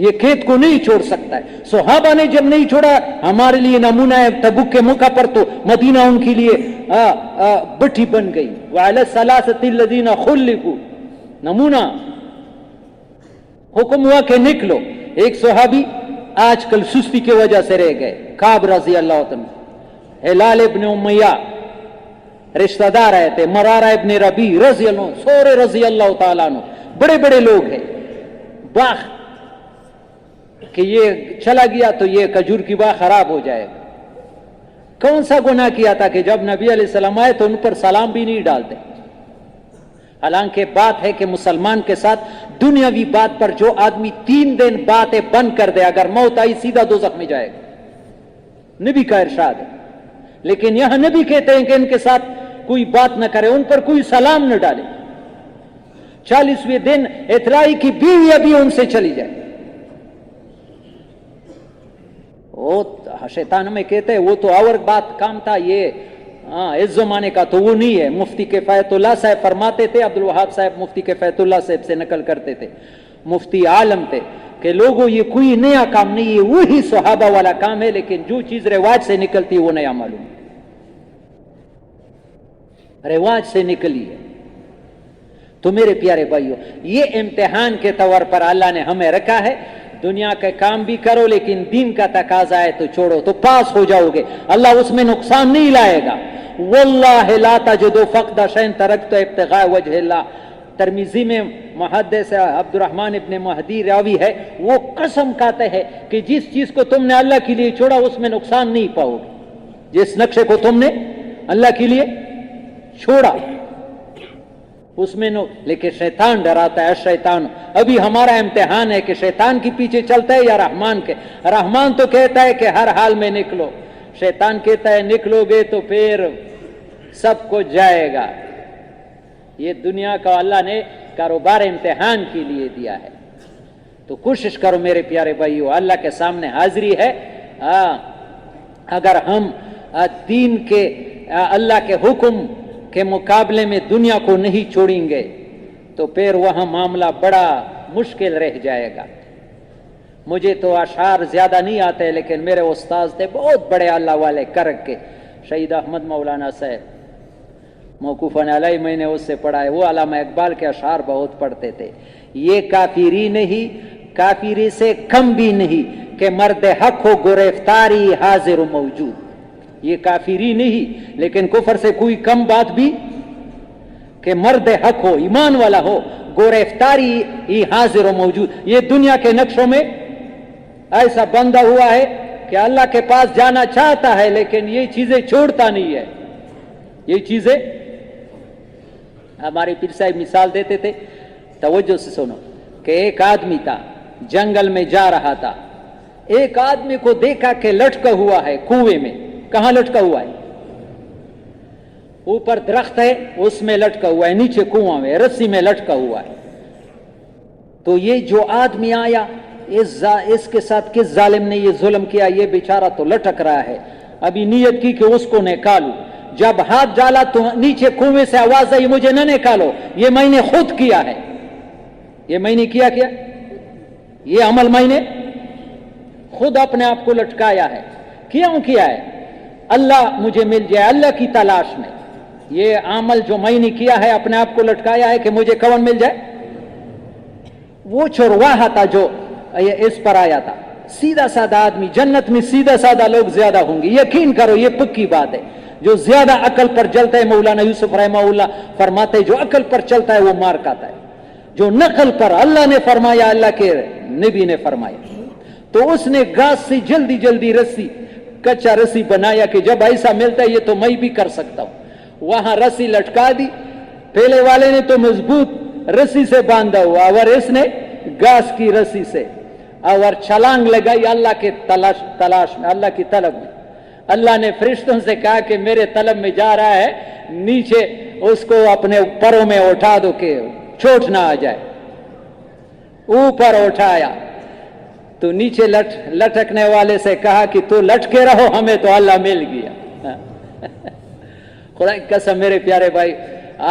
یہ کھیت کو نہیں چھوڑ سکتا ہے. صحابہ نے جب نہیں چھوڑا, ہمارے لیے نمونہ ہے. تبوک کے موقع پر تو مدینہ ان کے لیے بٹھی بن گئی. وعلی الثلاثۃ الذین خلفوا, نمونہ. حکم ہوا کہ نکلو. ایک صحابی آج کل سستی کی وجہ سے رہ گئے, کعب رضی اللہ عنہ, ہلال ابن امیہ رشتہ دار آئے تھے, مرارہ ابن ربیع رضی اللہ عنہ, سورے رضی اللہ تعالیٰ عنہ, بڑے بڑے لوگ ہیں. باغ کہ یہ چلا گیا تو یہ کھجور کی باغ خراب ہو جائے گا. کون سا گناہ کیا تھا کہ جب نبی علیہ السلام آئے تو ان پر سلام بھی نہیں ڈالتے. حالانکہ بات ہے کہ مسلمان کے ساتھ دنیاوی بات پر جو آدمی 3 دن باتیں بند کر دے, اگر موت آئی سیدھا دوزخ میں جائے گا. نبی کا ارشاد ہے. لیکن یہاں نبی کہتے ہیں کہ ان کے ساتھ کوئی بات نہ کرے, ان پر کوئی سلام نہ ڈالے. 40ویں دن اطرائی کی بیوی ابھی ان سے چلی جائے. وہ شیطان میں کہتے ہیں وہ تو اور بات کام تھا, یہ اس زمانے کا تو وہ نہیں ہے. مفتی کفایت اللہ صاحب فرماتے تھے, عبد الوہاب صاحب مفتی کفایت اللہ صاحب سے نقل کرتے تھے, مفتی عالم تھے, کہ لوگوں یہ کوئی نیا کام نہیں ہے, وہی صحابہ والا کام ہے, لیکن جو چیز رواج سے نکلتی ہے وہ نیا معلوم, رواج سے نکلی ہے. تو میرے پیارے بھائیو, یہ امتحان کے طور پر اللہ نے ہمیں رکھا ہے. دنیا کے کام بھی کرو لیکن دین کا تقاضا ہے تو چھوڑو, تو پاس ہو جاؤ گے. اللہ اس میں نقصان نہیں لائے گا. واللہ لا تجد فقد شیء ترکت ابتغاء وجہ اللہ. ترمذی میں محدث عبد الرحمن ابن مہدی راوی ہے, وہ قسم کھاتے ہیں کہ جس چیز کو تم نے اللہ کے لیے چھوڑا اس میں نقصان نہیں پاؤ گے. جس نقشے کو تم نے اللہ کے لیے چھوڑا اس میں لیکن شیطان ڈراتا ہے. شیطان, ابھی ہمارا امتحان ہے کہ شیطان کے پیچھے چلتا ہے یا رحمان کے. رحمان تو کہتا ہے کہ ہر حال میں نکلو, شیطان کہتا ہے نکلو گے تو پھر سب کچھ جائے گا. یہ دنیا کا اللہ نے کاروبار امتحان کے لیے دیا ہے. تو کوشش کرو میرے پیارے بھائیو, اللہ کے سامنے حاضری ہے. اگر ہم دین کے اللہ کے حکم کے مقابلے میں دنیا کو نہیں چھوڑیں گے تو پھر وہاں معاملہ بڑا مشکل رہ جائے گا. مجھے تو اشعار زیادہ نہیں آتے, لیکن میرے استاد تھے بہت بڑے اللہ والے کرک کے, شہید احمد مولانا صاحب موقوفاً علیہ, میں نے اس سے پڑھا ہے. وہ علامہ اقبال کے اشعار بہت پڑھتے تھے. یہ کافری نہیں, کافری سے کم بھی نہیں کہ مرد حق ہو گرفتاری حاضر و موجود. یہ کافری نہیں لیکن کفر سے کوئی کم بات بھی کہ مرد حق ہو, ایمان والا ہو, گرفتاری ہی حاضر و موجود. یہ دنیا کے نقشوں میں ایسا بندہ ہوا ہے کہ اللہ کے پاس جانا چاہتا ہے لیکن یہ چیزیں چھوڑتا نہیں ہے. یہ چیزیں, ہمارے پیر صاحب مثال دیتے تھے, توجہ سے سنو, کہ ایک آدمی تھا جنگل میں جا رہا تھا. ایک آدمی کو دیکھا کہ لٹکا ہوا ہے کنویں میں. کہاں لٹکا ہوا ہے؟ اوپر درخت ہے اس میں لٹکا ہوا ہے, نیچے کنواں میں رسی میں لٹکا ہوا ہے. تو یہ جو آدمی آیا, اس کے ساتھ کس ظالم نے یہ ظلم کیا, یہ بیچارہ تو لٹک رہا ہے. ابھی نیت کی کہ اس کو نکالوں. جب ہاتھ ڈالا تو نیچے کنویں سے آواز آئی, مجھے نہ نکالو, یہ میں نے خود کیا ہے. یہ میں نے کیا, یہ عمل میں نے خود اپنے آپ کو لٹکایا ہے. کیوں کیا ہے؟ اللہ مجھے مل جائے, اللہ کی تلاش میں. یہ عمل جو میں نے کیا ہے اپنے آپ کو لٹکایا ہے کہ مجھے کون مل جائے. وہ چرواہا تھا جو اس پر آیا تھا, سیدھا سادہ آدمی. جنت میں سیدھا سادہ لوگ زیادہ ہوں گے, یقین کرو, یہ پکی بات ہے. جو زیادہ عقل پر چلتا ہے, مولانا یوسف رحمہ اللہ فرماتے ہیں, جو عقل پر چلتا ہے وہ مار کھاتا ہے. جو نقل پر اللہ نے فرمایا, اللہ کے نبی نے فرمایا, تو اس نے گھاس سے جلدی جلدی رسی, کچا رسی بنایا کہ جب ایسا ملتا ہے یہ تو میں بھی کر سکتا ہوں. وہاں رسی لٹکا دی. پہلے والے نے تو مضبوط رسی سے باندھا ہوا, اور اس نے گھاس کی رسی سے, اور چھلانگ لگائی اللہ کے تلاش میں, اللہ کی طلب میں. اللہ نے فرشتوں سے کہا کہ میرے طلب میں جا رہا ہے, نیچے اس کو اپنے پروں میں اٹھا دو کہ چوٹ نہ آ جائے. اوپر اٹھایا تو نیچے لٹکنے والے سے کہا کہ تو لٹکے رہو, ہمیں تو اللہ مل گیا. خدا کی قسم میرے پیارے بھائی,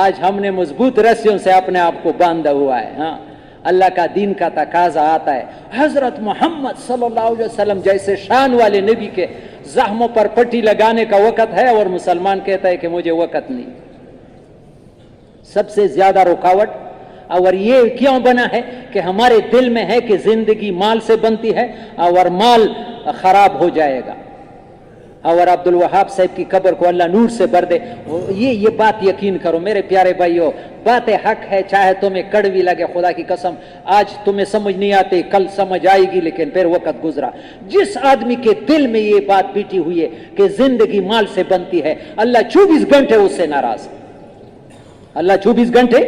آج ہم نے مضبوط رسیوں سے اپنے آپ کو باندھا ہوا ہے. ہاں, اللہ کا دین کا تقاضا آتا ہے. حضرت محمد صلی اللہ علیہ وسلم جیسے شان والے نبی کے زخموں پر پٹی لگانے کا وقت ہے اور مسلمان کہتا ہے کہ مجھے وقت نہیں. سب سے زیادہ رکاوٹ اور یہ کیوں بنا ہے کہ ہمارے دل میں ہے کہ زندگی مال سے بنتی ہے اور مال خراب ہو جائے گا اور عبد الوہاب صاحب کی قبر کو اللہ نور سے بھر دے. یہ بات یقین کرو میرے پیارے بھائیو, بات حق ہے, چاہے تمہیں کڑوی لگے, خدا کی قسم آج تمہیں سمجھ نہیں آتی, کل سمجھ آئے گی, لیکن پھر وقت گزرا. جس آدمی کے دل میں یہ بات بیٹھی ہوئی ہے کہ زندگی مال سے بنتی ہے, اللہ 24 گھنٹے اس سے ناراض ہے. اللہ 24 گھنٹے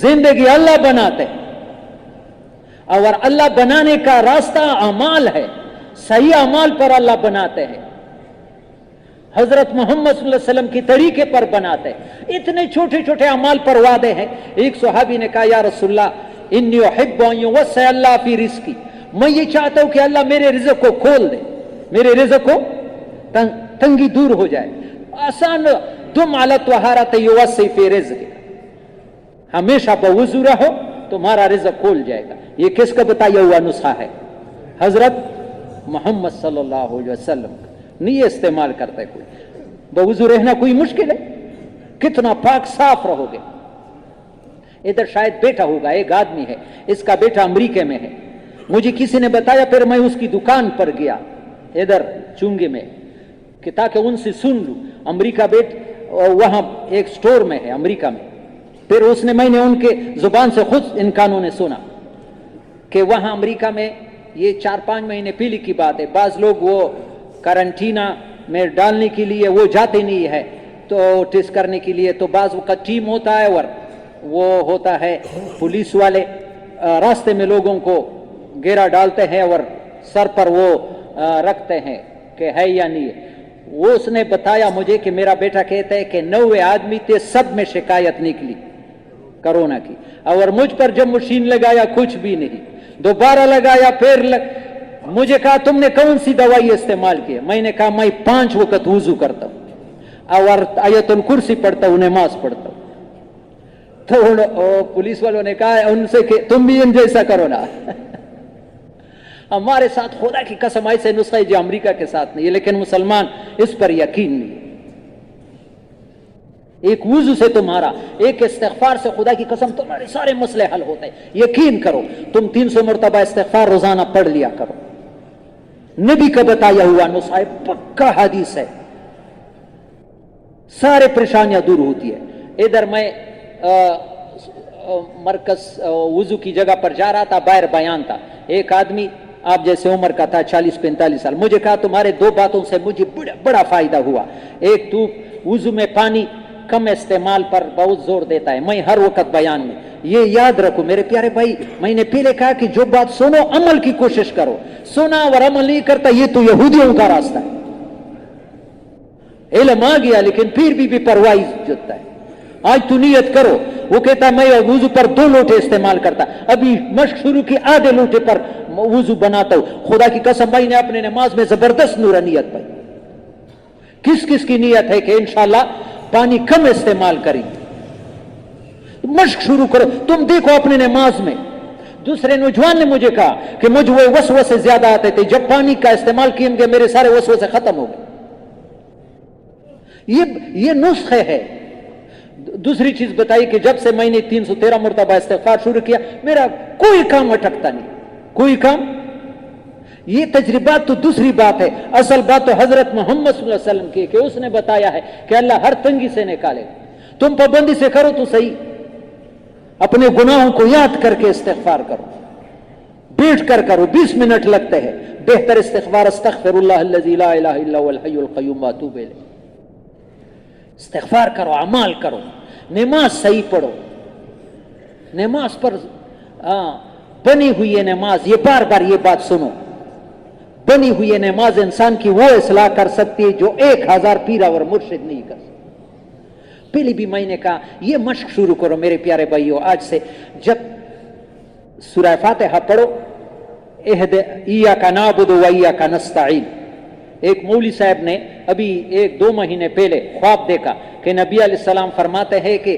زندگی اللہ بناتے اور اللہ بنانے کا راستہ اعمال ہے, صحیح اعمال پر اللہ بناتے ہیں, حضرت محمد صلی اللہ علیہ وسلم کی طریقے پر بناتے ہیں. اتنے چھوٹے چھوٹے اعمال پر وعدے ہیں. ایک صحابی نے کہا یا رسول اللہ انی احب ان یوسع اللہ فی رزقی, میں یہ چاہتا ہوں کہ اللہ میرے رزق کو کھول دے, میرے رزق کو تنگی دور ہو جائے. آسان, تم علی طہارت یوسع فی رزق, ہمیشہ بوضو رہو تمہارا رزق کھول جائے گا. یہ کس کا بتایا ہوا نسخہ ہے؟ حضرت محمد صلی اللہ علیہ وسلم کا. نہیں یہ استعمال کرتا ہے کوئی. بوضو رہنا کوئی مشکل ہے؟ کتنا پاک صاف رہو گے. ادھر شاید بیٹا ہوگا, ایک آدمی ہے, اس کا بیٹا امریکہ میں ہے, مجھے کسی نے بتایا, پھر میں اس کی دکان پر گیا ادھر چونگی میں کہ تاکہ ان سے سن لوں. امریکہ وہاں ایک سٹور میں ہے امریکہ میں. پھر میں نے ان کے زبان سے خود ان کانوں نے سنا کہ وہاں امریکہ میں یہ 4-5 مہینے پہلے کی بات ہے, بعض لوگ وہ کرنٹینا میں ڈالنے کے لیے وہ جاتے نہیں ہے تو ٹیسٹ کرنے کے لیے, تو بعض وقت ٹیم ہوتا ہے اور وہ ہوتا ہے پولیس والے راستے میں لوگوں کو گھیرا ڈالتے ہیں اور سر پر وہ رکھتے ہیں کہ ہے یا نہیں ہے. وہ اس نے بتایا مجھے کہ میرا بیٹا کہتا ہے کہ 90 آدمی تھے, سب میں شکایت نکلی کرونا کی, اور مجھ پر جب مشین لگایا کچھ بھی نہیں, دوبارہ لگایا پھر مجھے کہا تم نے کون سی دوائی استعمال کی؟ میں نے کہا میں 5 وقت وضو کرتا ہوں اور آیت الکرسی پڑھتا ہوں, نماز پڑھتا ہوں. تو پولیس والوں نے کہا ان سے کہ تم بھی ان جیسا کرو نا. ہمارے ساتھ خدا کی قسم ایسے نسخہ جو امریکہ کے ساتھ نہیں ہے, لیکن مسلمان اس پر یقین نہیں. ایک وضو سے تمہارا, ایک استغفار سے خدا کی قسم تمہارے سارے مسئلے حل ہوتے ہیں. یقین کرو, تم 300 مرتبہ استغفار روزانہ پڑھ لیا کرو. نبی کا بتایا ہوا نسخہ ہے, پکا حدیث ہے, سارے پریشانیاں دور ہوتی ہے. ادھر میں مرکز وضو کی جگہ پر جا رہا تھا, باہر بیان تھا, ایک آدمی آپ جیسے عمر کا تھا 40-45 سال. مجھے کہا تمہارے 2 باتوں سے مجھے بڑا فائدہ ہوا. ایک تو وضو میں پانی کم استعمال پر بہت زور دیتا ہے. میں ہر وقت بیان میں یہ یاد رکھو میرے پیارے بھائی, میں نے پہلے کہا کہ جو بات سنو عمل کی کوشش کرو. سنا اور عمل نہیں کرتا یہ تو یہودیوں کا راستہ ہے. علم آ گیا لیکن پھر بھی پرواہی جتتا ہے. آج تو نیت کرو. وہ کہتا ہے میں وضو پر 2 لوٹے استعمال کرتا, ابھی مشق شروع کی آدھے لوٹے پر وضو بناتا ہوں. خدا کی قسم بھائی نے اپنے نماز میں زبردست نورانیت پائی. کس کس کی نیت ہے کہ انشاءاللہ پانی کم استعمال کریں, مشق شروع کرو. تم دیکھو اپنے نماز میں. دوسرے نوجوان نے مجھے کہا کہ مجھے وہ وسوسے زیادہ آتے تھے, جب پانی کا استعمال کیے گے میرے سارے وسوسے ختم ہو گئے. یہ نسخے ہے. دوسری چیز بتائی کہ جب سے میں نے 313 مرتبہ استغفار شروع کیا میرا کوئی کام اٹکتا نہیں, کوئی کام. یہ تجربات تو دوسری بات ہے, اصل بات تو حضرت محمد صلی اللہ علیہ وسلم کی کہ اس نے بتایا ہے کہ اللہ ہر تنگی سے نکالے. تم پابندی سے کرو تو صحیح, اپنے گناہوں کو یاد کر کے استغفار کرو, بیٹھ کر کرو, 20 منٹ لگتے ہیں. بہتر استغفار استغفر اللہ الذی لا الہ الا هو الحی القیوم واتوب الیہ. استغفار کرو, اعمال کرو, نماز صحیح پڑھو. نماز پر بنی ہوئی ہے نماز, یہ بار بار یہ بات سنو, بنی ہوئی ہے نماز انسان کی وہ اصلاح کر سکتی ہے جو 1000 پیرا اور مرشد نہیں کر سکتے. پہلے بھی میں نے کہا یہ مشق شروع کرو میرے پیارے بھائیو. آج سے جب سورہ فاتحہ پڑھو, ایاک نعبد و ایاک نستعین. ایک مولوی صاحب نے ابھی 1-2 مہینے پہلے خواب دیکھا کہ نبی علیہ السلام فرماتے ہیں کہ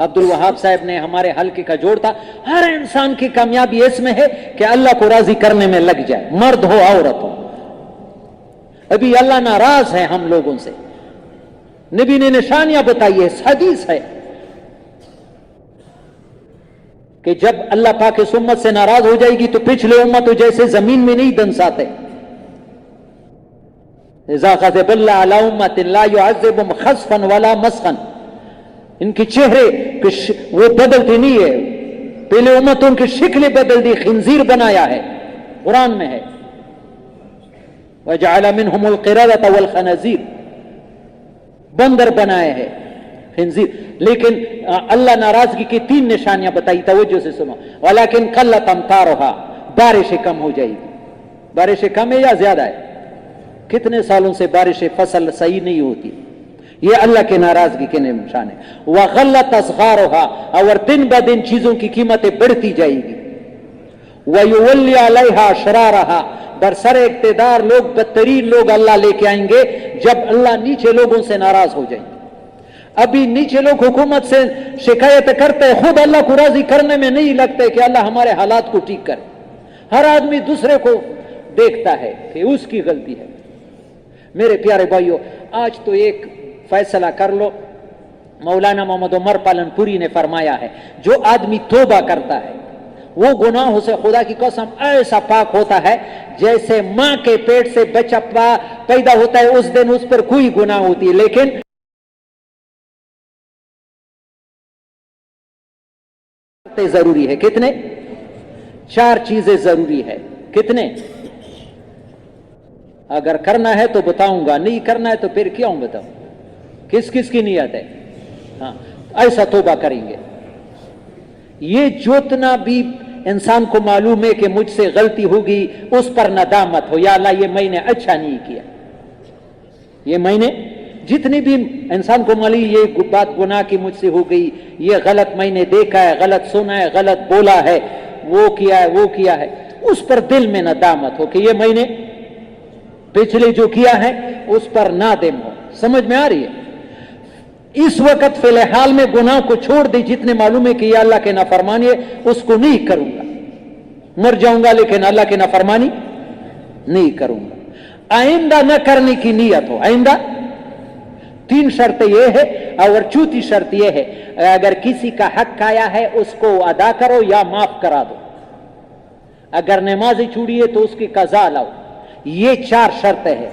عبد الوہاب صاحب نے ہمارے حلقے کا جوڑ تھا، ہر انسان کی کامیابی اس میں ہے کہ اللہ کو راضی کرنے میں لگ جائے، مرد ہو عورت ہو۔ ابھی اللہ ناراض ہے ہم لوگوں سے، نبی نے نشانیاں بتائی ہے، حدیث ہے کہ جب اللہ پاک اس امت سے ناراض ہو جائے گی تو پچھلے امت جیسے زمین میں نہیں دنساتے۔ اذا غضب اللہ علی امت لا يعذبهم خسفا ولا مسخا، ان کے چہرے وہ بدلتے نہیں ہے، پہلے امتوں کی شکلیں بدل دی، خنزیر بنایا ہے، قرآن میں ہے وجعل منهم القردة والخنازیر، بندر بنائے ہیں، خنزیر۔ لیکن اللہ ناراضگی کی 3 نشانیاں بتائی، توجہ سے سنو۔ ولیکن قلت امطارها، بارشیں کم ہو جائے گی۔ بارشیں کم ہے یا زیادہ ہے؟ کتنے سالوں سے بارشیں فصل صحیح نہیں ہوتی، یہ اللہ کے ناراضگی کے نشان ہے۔ وغلت اسعارها، اور دن بدن چیزوں کی قیمتیں بڑھتی جائے گی۔ ویولی علیہا اشرارها، برسر اقتدار لوگ بدترین لوگ اللہ لے کے آئیں گے جب اللہ نیچے لوگوں سے ناراض ہو جائیں گے۔ ابھی نیچے لوگ حکومت سے شکایت کرتے ہیں، خود اللہ کو راضی کرنے میں نہیں لگتے کہ اللہ ہمارے حالات کو ٹھیک کرے۔ ہر آدمی دوسرے کو دیکھتا ہے کہ اس کی غلطی ہے۔ میرے پیارے بھائیو، آج تو ایک فیصلہ کر لو، مولانا محمد عمر پالن پوری نے فرمایا ہے، جو آدمی توبہ کرتا ہے وہ گناہوں سے خدا کی قسم ایسا پاک ہوتا ہے جیسے ماں کے پیٹ سے بچہ پیدا ہوتا ہے اس دن اس پر کوئی گناہ ہوتی ہے۔ لیکن ضروری ہے کتنے؟ 4 چیزیں ضروری ہے۔ کتنے؟ اگر کرنا ہے تو بتاؤں گا، نہیں کرنا ہے تو پھر کیوں بتاؤں؟ کس کس کی نیت ہے؟ ہاں، ایسا توبہ کریں گے۔ یہ جتنا بھی انسان کو معلوم ہے کہ مجھ سے غلطی ہوگی، اس پر ندامت ہو، یا اللہ یہ میں نے اچھا نہیں کیا، یہ میں نے جتنی بھی انسان کو معلوم یہ بات گناہ کی مجھ سے ہو گئی، یہ غلط میں نے دیکھا ہے، غلط سنا ہے، غلط بولا ہے، وہ کیا ہے وہ کیا ہے، اس پر دل میں ندامت ہو کہ یہ میں نے پچھلے جو کیا ہے اس پر نادم ہو۔ سمجھ میں آ رہی ہے؟ اس وقت فی الحال میں گناہ کو چھوڑ دی، جتنے معلوم ہے کہ یہ اللہ کے نافرمانی ہے اس کو نہیں کروں گا، مر جاؤں گا لیکن اللہ کے نافرمانی نہیں کروں گا۔ آئندہ نہ کرنے کی نیت ہو۔ آئندہ 3 شرط یہ ہے، اور 4تھی شرط یہ ہے اگر کسی کا حق آیا ہے اس کو ادا کرو یا معاف کرا دو۔ اگر نمازیں چھوڑی ہے تو اس کی قضا لاؤ۔ یہ 4 شرطیں ہیں۔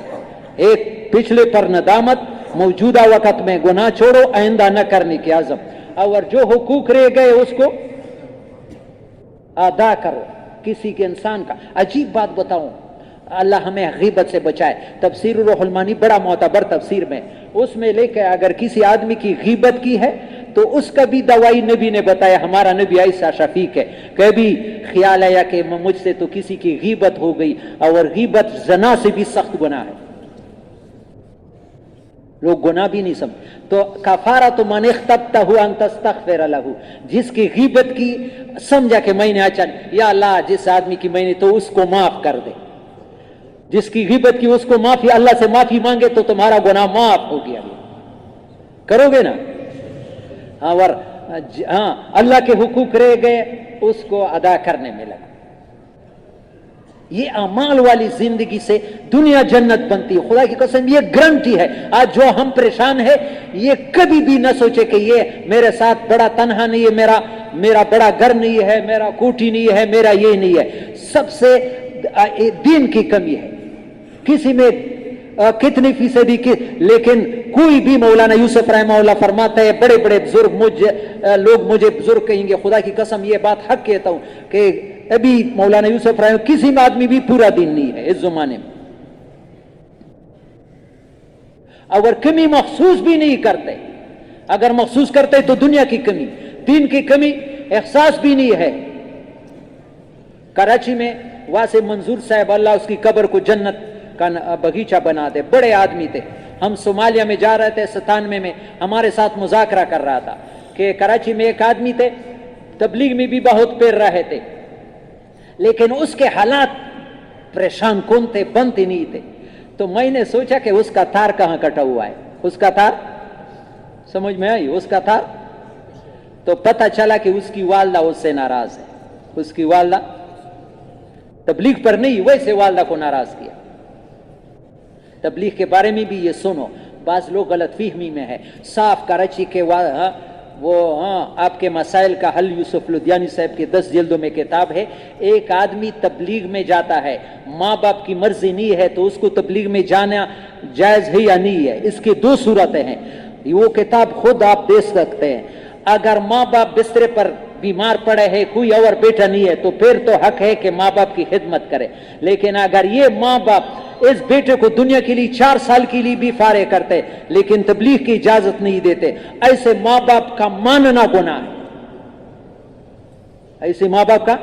ایک پچھلے پر ندامت، موجودہ وقت میں گناہ چھوڑو، آئندہ نہ کرنے کی عزم، اور جو حقوق رہ گئے اس کو ادا کرو۔ کسی کے انسان کا عجیب بات بتاؤں، اللہ ہمیں غیبت سے بچائے۔ تفسیر روح المانی بڑا معتبر تفسیر میں، اس میں لے کے اگر کسی آدمی کی غیبت کی ہے تو اس کا بھی دوائی نبی نے بتایا۔ ہمارا نبی ایسا شفیق ہے، کبھی خیال آیا کہ مجھ سے تو کسی کی غیبت ہو گئی، اور غیبت زنا سے بھی سخت گناہ ہے، لوگ گناہ بھی نہیں سمجھ۔ تو کفارۃ من اختبتہ ان تستغفر لہ، جس کی غیبت کی سمجھا کہ میں نے اچھا، یا اللہ جس آدمی کی میں نے تو اس کو معاف کر دے، جس کی غیبت کی اس کو معافی، اللہ سے معافی مانگے تو تمہارا گناہ معاف ہو گیا۔ کرو گے نا؟ اور ہاں اللہ کے حقوق رہ گئے اس کو ادا کرنے میں لگا۔ یہ اعمال والی زندگی سے دنیا جنت بنتی ہے، خدا کی قسم یہ گارنٹی ہے۔ آج جو ہم پریشان ہیں یہ کبھی بھی نہ سوچے کہ یہ میرے ساتھ بڑا تنہا نہیں ہے، میرا بڑا گھر نہیں ہے، میرا کوٹھی نہیں ہے، میرا یہ نہیں ہے۔ سب سے دین کی کمی ہے، کسی میں کتنی فیصدی کی، لیکن کوئی بھی مولانا یوسف رحمہ اللہ فرماتا ہے، بڑے بڑے بزرگ لوگ مجھے بزرگ کہیں گے، خدا کی قسم یہ بات حق کہتا ہوں کہ ابھی مولانا یوسف رحمہ کسی میں آدمی بھی پورا دین نہیں ہے اس زمانے میں، اور کمی محسوس بھی نہیں کرتے۔ اگر محسوس کرتے تو دنیا کی کمی، دین کی کمی احساس بھی نہیں ہے۔ کراچی میں واسع منظور صاحب اللہ اس کی قبر کو جنت کا باغیچہ بنا دے، بڑے آدمی تھے۔ ہم صومالیہ میں جا رہے تھے 97 میں، ہمارے ساتھ مذاکرہ کر رہا تھا کہ کراچی میں ایک آدمی تھے، تبلیغ میں بھی بہت پیر رہے تھے، لیکن اس کے حالات پریشان کن تھے، بنتے نہیں تھے۔ تو میں نے سوچا کہ اس کا تار کہاں کٹا ہوا ہے، اس کا تار سمجھ میں آئی، اس کا تار تو پتہ چلا کہ اس کی والدہ اس سے ناراض ہے. اس کی والدہ تبلیغ پر نہیں، ویسے والدہ کو ناراض کیا. تبلیغ کے بارے میں بھی یہ سنو، بعض لوگ غلط فہمی میں ہے. صاف کراچی کے وہ آپ کے مسائل کا حل یوسف لدھیانی صاحب کے 10 جلدوں میں کتاب ہے. ایک آدمی تبلیغ میں جاتا ہے، ماں باپ کی مرضی نہیں ہے تو اس کو تبلیغ میں جانا جائز ہے یا نہیں ہے. اس کی 2 صورتیں ہیں. وہ کتاب خود آپ دیکھ سکتے ہیں. اگر ماں باپ بسترے پر بیمار پڑے ہیں، کوئی اور بیٹا نہیں ہے، تو پھر تو حق ہے کہ ماں باپ کی خدمت کرے. لیکن اگر یہ ماں باپ اس بیٹے کو دنیا کے لیے 4 سال کے لیے بھی فارغ کرتے لیکن تبلیغ کی اجازت نہیں دیتے، ایسے ماں باپ کا ماننا گناہ ہے. ایسے ماں باپ کا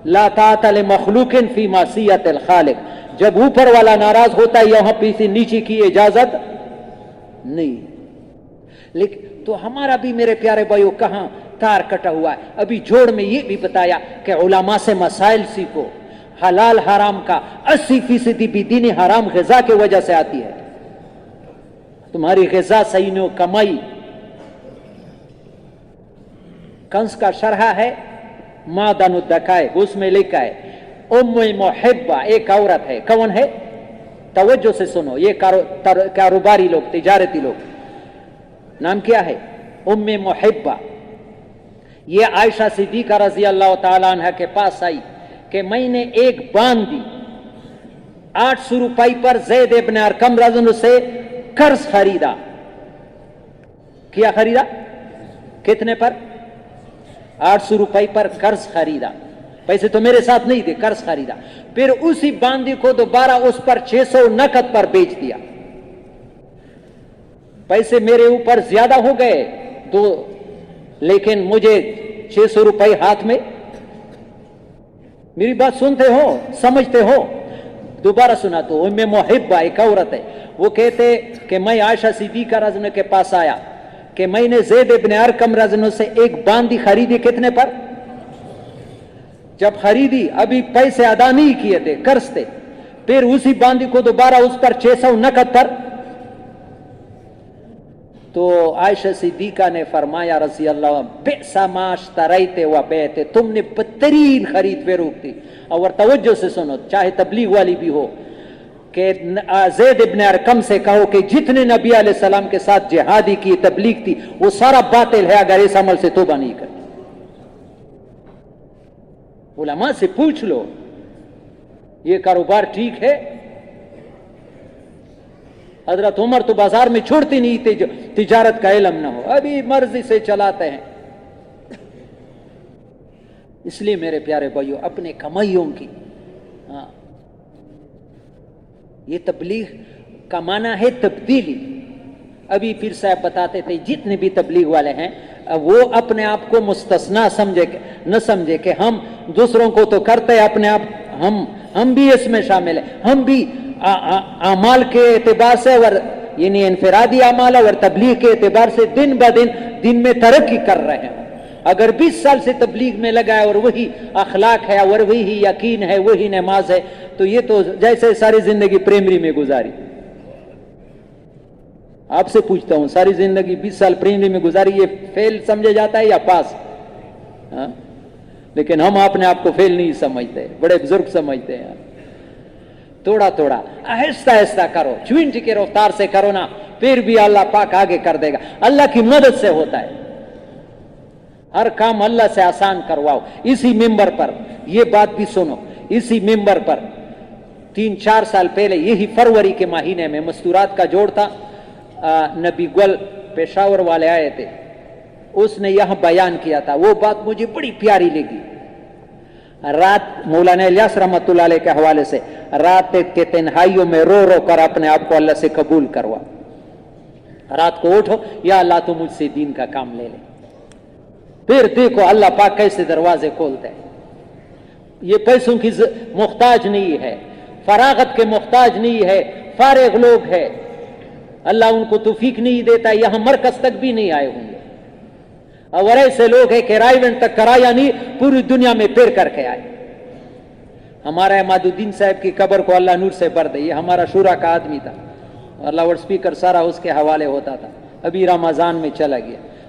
لا طاعت لمخلوق فی معصیت الخالق. جب اوپر والا ناراض ہوتا ہے یہاں پیچھے نیچے کی اجازت نہیں. لیکن تو ہمارا بھی میرے پیارے بھائیو کہاں تار کٹا ہوا ہے. ابھی جوڑ میں یہ بھی بتایا کہ علماء سے مسائل سیکھو. حلال حرام کا 80% بھی دین حرام غذا کی وجہ سے آتی ہے. تمہاری غذا صحیح نہیں ہو، کمائی. کنز کا شرح ہے معدن الدقائق، اس میں لکھا ہے ام محبہ ایک عورت ہے. کون ہے؟ توجہ سے سنو، یہ کاروباری لوگ، تجارتی لوگ. نام کیا ہے؟ ام محبہ. یہ عائشہ صدیقہ رضی اللہ تعالیٰ عنہ کے پاس آئی کہ میں نے ایک باندھ دی 800 روپے پر زید ابن ارقم رضی اللہ سے قرض خریدا. کیا خریدا؟ کتنے پر؟ 800 روپے پر قرض خریدا. پیسے تو میرے ساتھ نہیں تھے، قرض خریدا. پھر اسی باندھی کو دوبارہ اس پر 600 نقد پر بیچ دیا. پیسے میرے اوپر زیادہ ہو گئے لیکن مجھے 600 روپے ہاتھ میں. میری بات سنتے ہو، سمجھتے ہو؟ دوبارہ سنا تو ام محبہ ایک عورت ہے. وہ کہتے کہ میں عائشہ صدیقہ رضی اللہ کے پاس آیا کہ میں نے زید ابن ارقم رضی اللہ سے ایک باندھی خریدی. کتنے پر؟ جب خریدی ابھی پیسے ادا نہیں کیے تھے، قرض تھے. پھر اسی باندھی کو دوبارہ اس پر 600 نقد پر. تو عائشہ صدیقہ نے فرمایا رضی اللہ عنہ بئس ما اشتریت و بیت، تم نے بدترین خرید فروخت دی. اور توجہ سے سنو، چاہے تبلیغ والی بھی ہو، کہ زید ابن ارقم سے کہو کہ جتنے نبی علیہ السلام کے ساتھ جہادی کی تبلیغ تھی وہ سارا باطل ہے اگر اس عمل سے توبہ نہیں کرتی. علماء سے پوچھ لو یہ کاروبار ٹھیک ہے؟ حضرت عمر تو بازار میں چھوڑتی نہیں تھے جو تجارت کا علم نہ ہو، ابھی مرضی سے چلاتے ہیں. اس لیے میرے پیارے بھائیو اپنے کمائیوں کی یہ تبلیغ کا معنی ہے تبدیلی. ابھی پھر صاحب بتاتے تھے جتنے بھی تبلیغ والے ہیں وہ اپنے آپ کو مستثنا نہ سمجھے کہ ہم دوسروں کو تو کرتے اپنے آپ ہم بھی اس میں شامل ہیں. ہم بھی اعمال کے اعتبار سے اور یعنی انفرادی اعمال اور تبلیغ کے اعتبار سے دن بدن دن میں ترقی کر رہے ہیں. اگر 20 سال سے تبلیغ میں لگا ہے اور وہی اخلاق ہے اور وہی یقین ہے، وہی نماز ہے، تو یہ تو جیسے ساری زندگی پریمری میں گزاری. آپ سے پوچھتا ہوں ساری زندگی 20 سال پریمری میں گزاری، یہ فیل سمجھا جاتا ہے یا پاس؟ لیکن ہم اپنے آپ کو فیل نہیں سمجھتے، بڑے بزرگ سمجھتے ہیں. تھوڑا تھوڑا آہستہ آہستہ کرو، چوئنٹ کی رفتار سے کرو نا، پھر بھی اللہ پاک آگے کر دے گا. اللہ کی مدد سے ہوتا ہے، ہر کام اللہ سے آسان کرواؤ. اسی ممبر پر یہ بات بھی سنو، اسی ممبر پر 3-4 سال پہلے یہی فروری کے مہینے میں مستورات کا جوڑ تھا، نبی گل پشاور والے آئے تھے، اس نے یہاں بیان کیا تھا. وہ بات مجھے بڑی پیاری لگی. رات مولانا الیاس رحمۃ اللہ علیہ کے حوالے سے، رات کے تنہائیوں میں رو رو کر اپنے آپ کو اللہ سے قبول کروا. رات کو اٹھو، یا اللہ تو مجھ سے دین کا کام لے لے. پھر دیکھو اللہ پاک کیسے دروازے کھولتے ہیں. یہ پیسوں کی محتاج نہیں ہے، فراغت کے محتاج نہیں ہے، فارغ لوگ ہے، اللہ ان کو توفیق نہیں دیتا، یہاں مرکز تک بھی نہیں آئے ہوں گے. اور ایسے لوگ ہیں کہ رائیونٹ تک کرایا نہیں، پوری دنیا میں پھر کر کے آئے. ہمارا احمد الدین صاحب کی قبر کو اللہ نور سے بھر دے، یہ ہمارا شورا کا آدمی تھا، اور لاؤڈ سپیکر سارا اس کے حوالے ہوتا تھا. ابھی رمضان میں چلا گیا.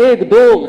1-2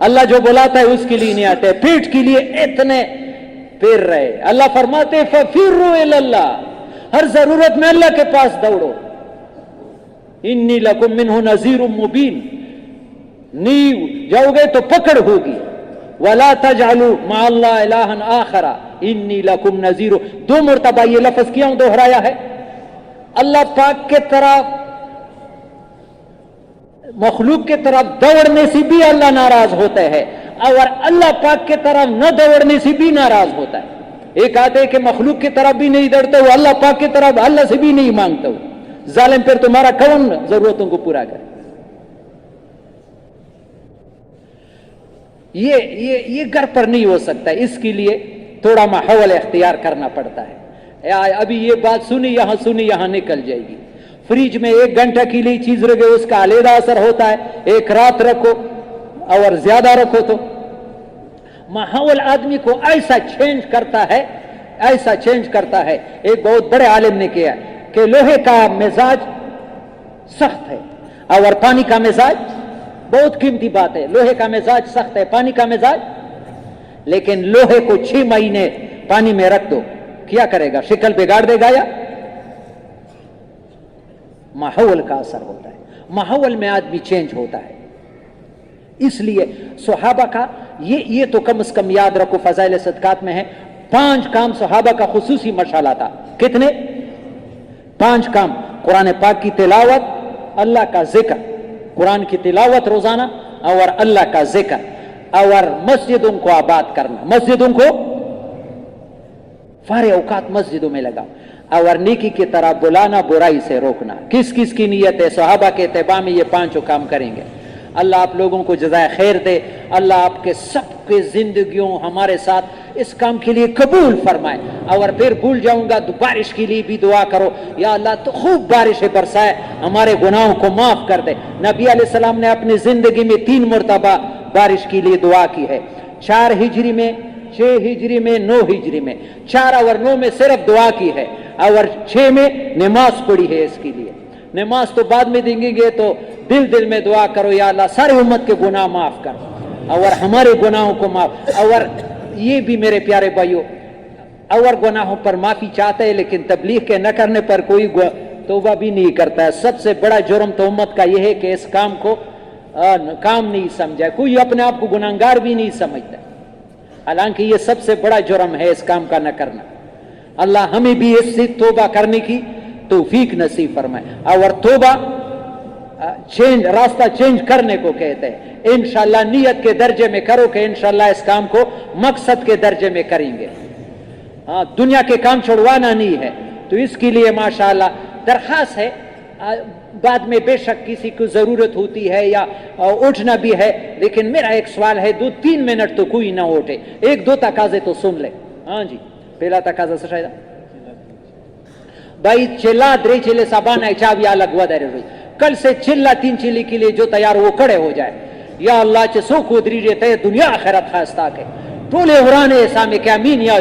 اللہ جو بلاتا ہے اس کے لیے نہیں آتے، پیٹ کے لیے اتنے پھر رہے۔ اللہ فرماتے ففروا الی اللہ، ہر ضرورت میں اللہ کے پاس دوڑو۔ انی لکم منہ نذیر مبین، نہیں جاؤ گے تو پکڑ ہوگی۔ ولا تجعلوا مع اللہ الہا آخر انی لکم نذیر، دو مرتبہ یہ لفظ کیوں دہرایا ہے؟ اللہ پاک کے طرف، مخلوق کے طرف دوڑنے سے بھی اللہ ناراض ہوتا ہے، اور اللہ پاک کے طرف نہ دوڑنے سے بھی ناراض ہوتا ہے۔ ایک آتے کہ مخلوق کی طرف بھی نہیں دوڑتے ہو، اللہ پاک کی طرف اللہ سے بھی نہیں مانگتے ہو، ظالم پھر تمہارا کون ضرورتوں کو پورا کرے؟ یہ گھر پر نہیں ہو سکتا، اس کے لیے تھوڑا ماحول اختیار کرنا پڑتا ہے۔ ابھی یہ بات سنی یہاں نکل جائے گی۔ فریج میں 1 گھنٹہ کے لیے چیز رکھے اس کا علیحدہ اثر ہوتا ہے، ایک رات رکھو اور زیادہ رکھو تو ماحول آدمی کو ایسا چینج کرتا ہے۔ ایک بہت بڑے عالم نے کیا کہ لوہے کا مزاج سخت ہے اور پانی کا مزاج، بہت قیمتی بات ہے، لوہے کا مزاج سخت ہے، پانی کا مزاج، لیکن لوہے کو 6 مہینے پانی میں رکھ دو، کیا کرے گا؟ شکل بگاڑ دے گا یا؟ ماحول کا اثر ہوتا ہے، ماحول میں آدمی چینج ہوتا ہے۔ اس لیے صحابہ کا یہ تو کم از کم یاد رکھو، فضائل صدقات میں ہے 5 کام صحابہ کا خصوصی مشغلہ تھا۔ کتنے؟ 5 کام: قرآن پاک کی تلاوت، اللہ کا ذکر، قرآن کی تلاوت روزانہ، اور اللہ کا ذکر، اور مسجدوں کو آباد کرنا، مسجدوں کو فارغ اوقات مسجدوں میں لگا، اور نیکی کی طرح بلانا، برائی سے روکنا۔ کس کس کی نیت ہے؟ صحابہ کے اتباع میں یہ 5 کام کریں گے۔ اللہ آپ لوگوں کو جزائے خیر دے، اللہ آپ کے سب کے زندگیوں ہمارے ساتھ اس کام کے لیے قبول فرمائے۔ اور پھر بھول جاؤں گا تو بارش کے لیے بھی دعا کرو، یا اللہ تو خوب بارشیں برسائے، ہمارے گناہوں کو معاف کر دے۔ نبی علیہ السلام نے اپنی زندگی میں 3 مرتبہ بارش کے لیے دعا کی ہے، 4 ہجری میں، 6 ہجری میں، 9 ہجری میں۔ 4 اور 9 میں صرف دعا کی ہے، اور 6 میں نماز پڑھی ہے اس کے لیے۔ نماز تو بعد میں دیں گے، تو دل میں دعا کرو، یا اللہ سارے امت کے گناہ معاف کر اور ہمارے گناہوں کو معاف۔ اور یہ بھی میرے پیارے بھائیوں، اور گناہوں پر معافی چاہتے ہیں لیکن تبلیغ کے نہ کرنے پر کوئی توبہ بھی نہیں کرتا ہے۔ سب سے بڑا جرم تو امت کا یہ ہے کہ اس کام کو کام نہیں سمجھا، کوئی اپنے آپ کو گناہگار بھی نہیں سمجھتا، حالانکہ یہ سب سے بڑا جرم ہے اس کام کا نہ کرنا۔ اللہ ہمیں بھی اس سے توبہ کرنے کی توفیق نصیب فرمائے۔ اور توبہ راستہ چینج کرنے کو کہتے ہیں۔ انشاءاللہ نیت کے درجے میں کرو کہ انشاءاللہ اس کام کو مقصد کے درجے میں کریں گے، دنیا کے کام چھڑوانا نہیں ہے۔ تو اس کے لیے ماشاءاللہ درخواست ہے، بعد میں بے شک کسی کو ضرورت ہوتی ہے یا اٹھنا بھی ہے، لیکن میرا ایک سوال ہے، 2-3 منٹ تو کوئی نہ اٹھے، 1-2 تقاضے تو سن لے۔ ہاں جی، پہلا تقاضا شاید بھائی چلا درے چلے سابان ہے چاوی الگ ودر ہوئی، کل سے چلا 3 چلی کے لیے جو تیار وہ کڑے ہو جائے۔ یا اللہ چے سو کو دری رہتے دنیا آخرت خاصتا کے ٹولے ورانے سامنے کہ امین یا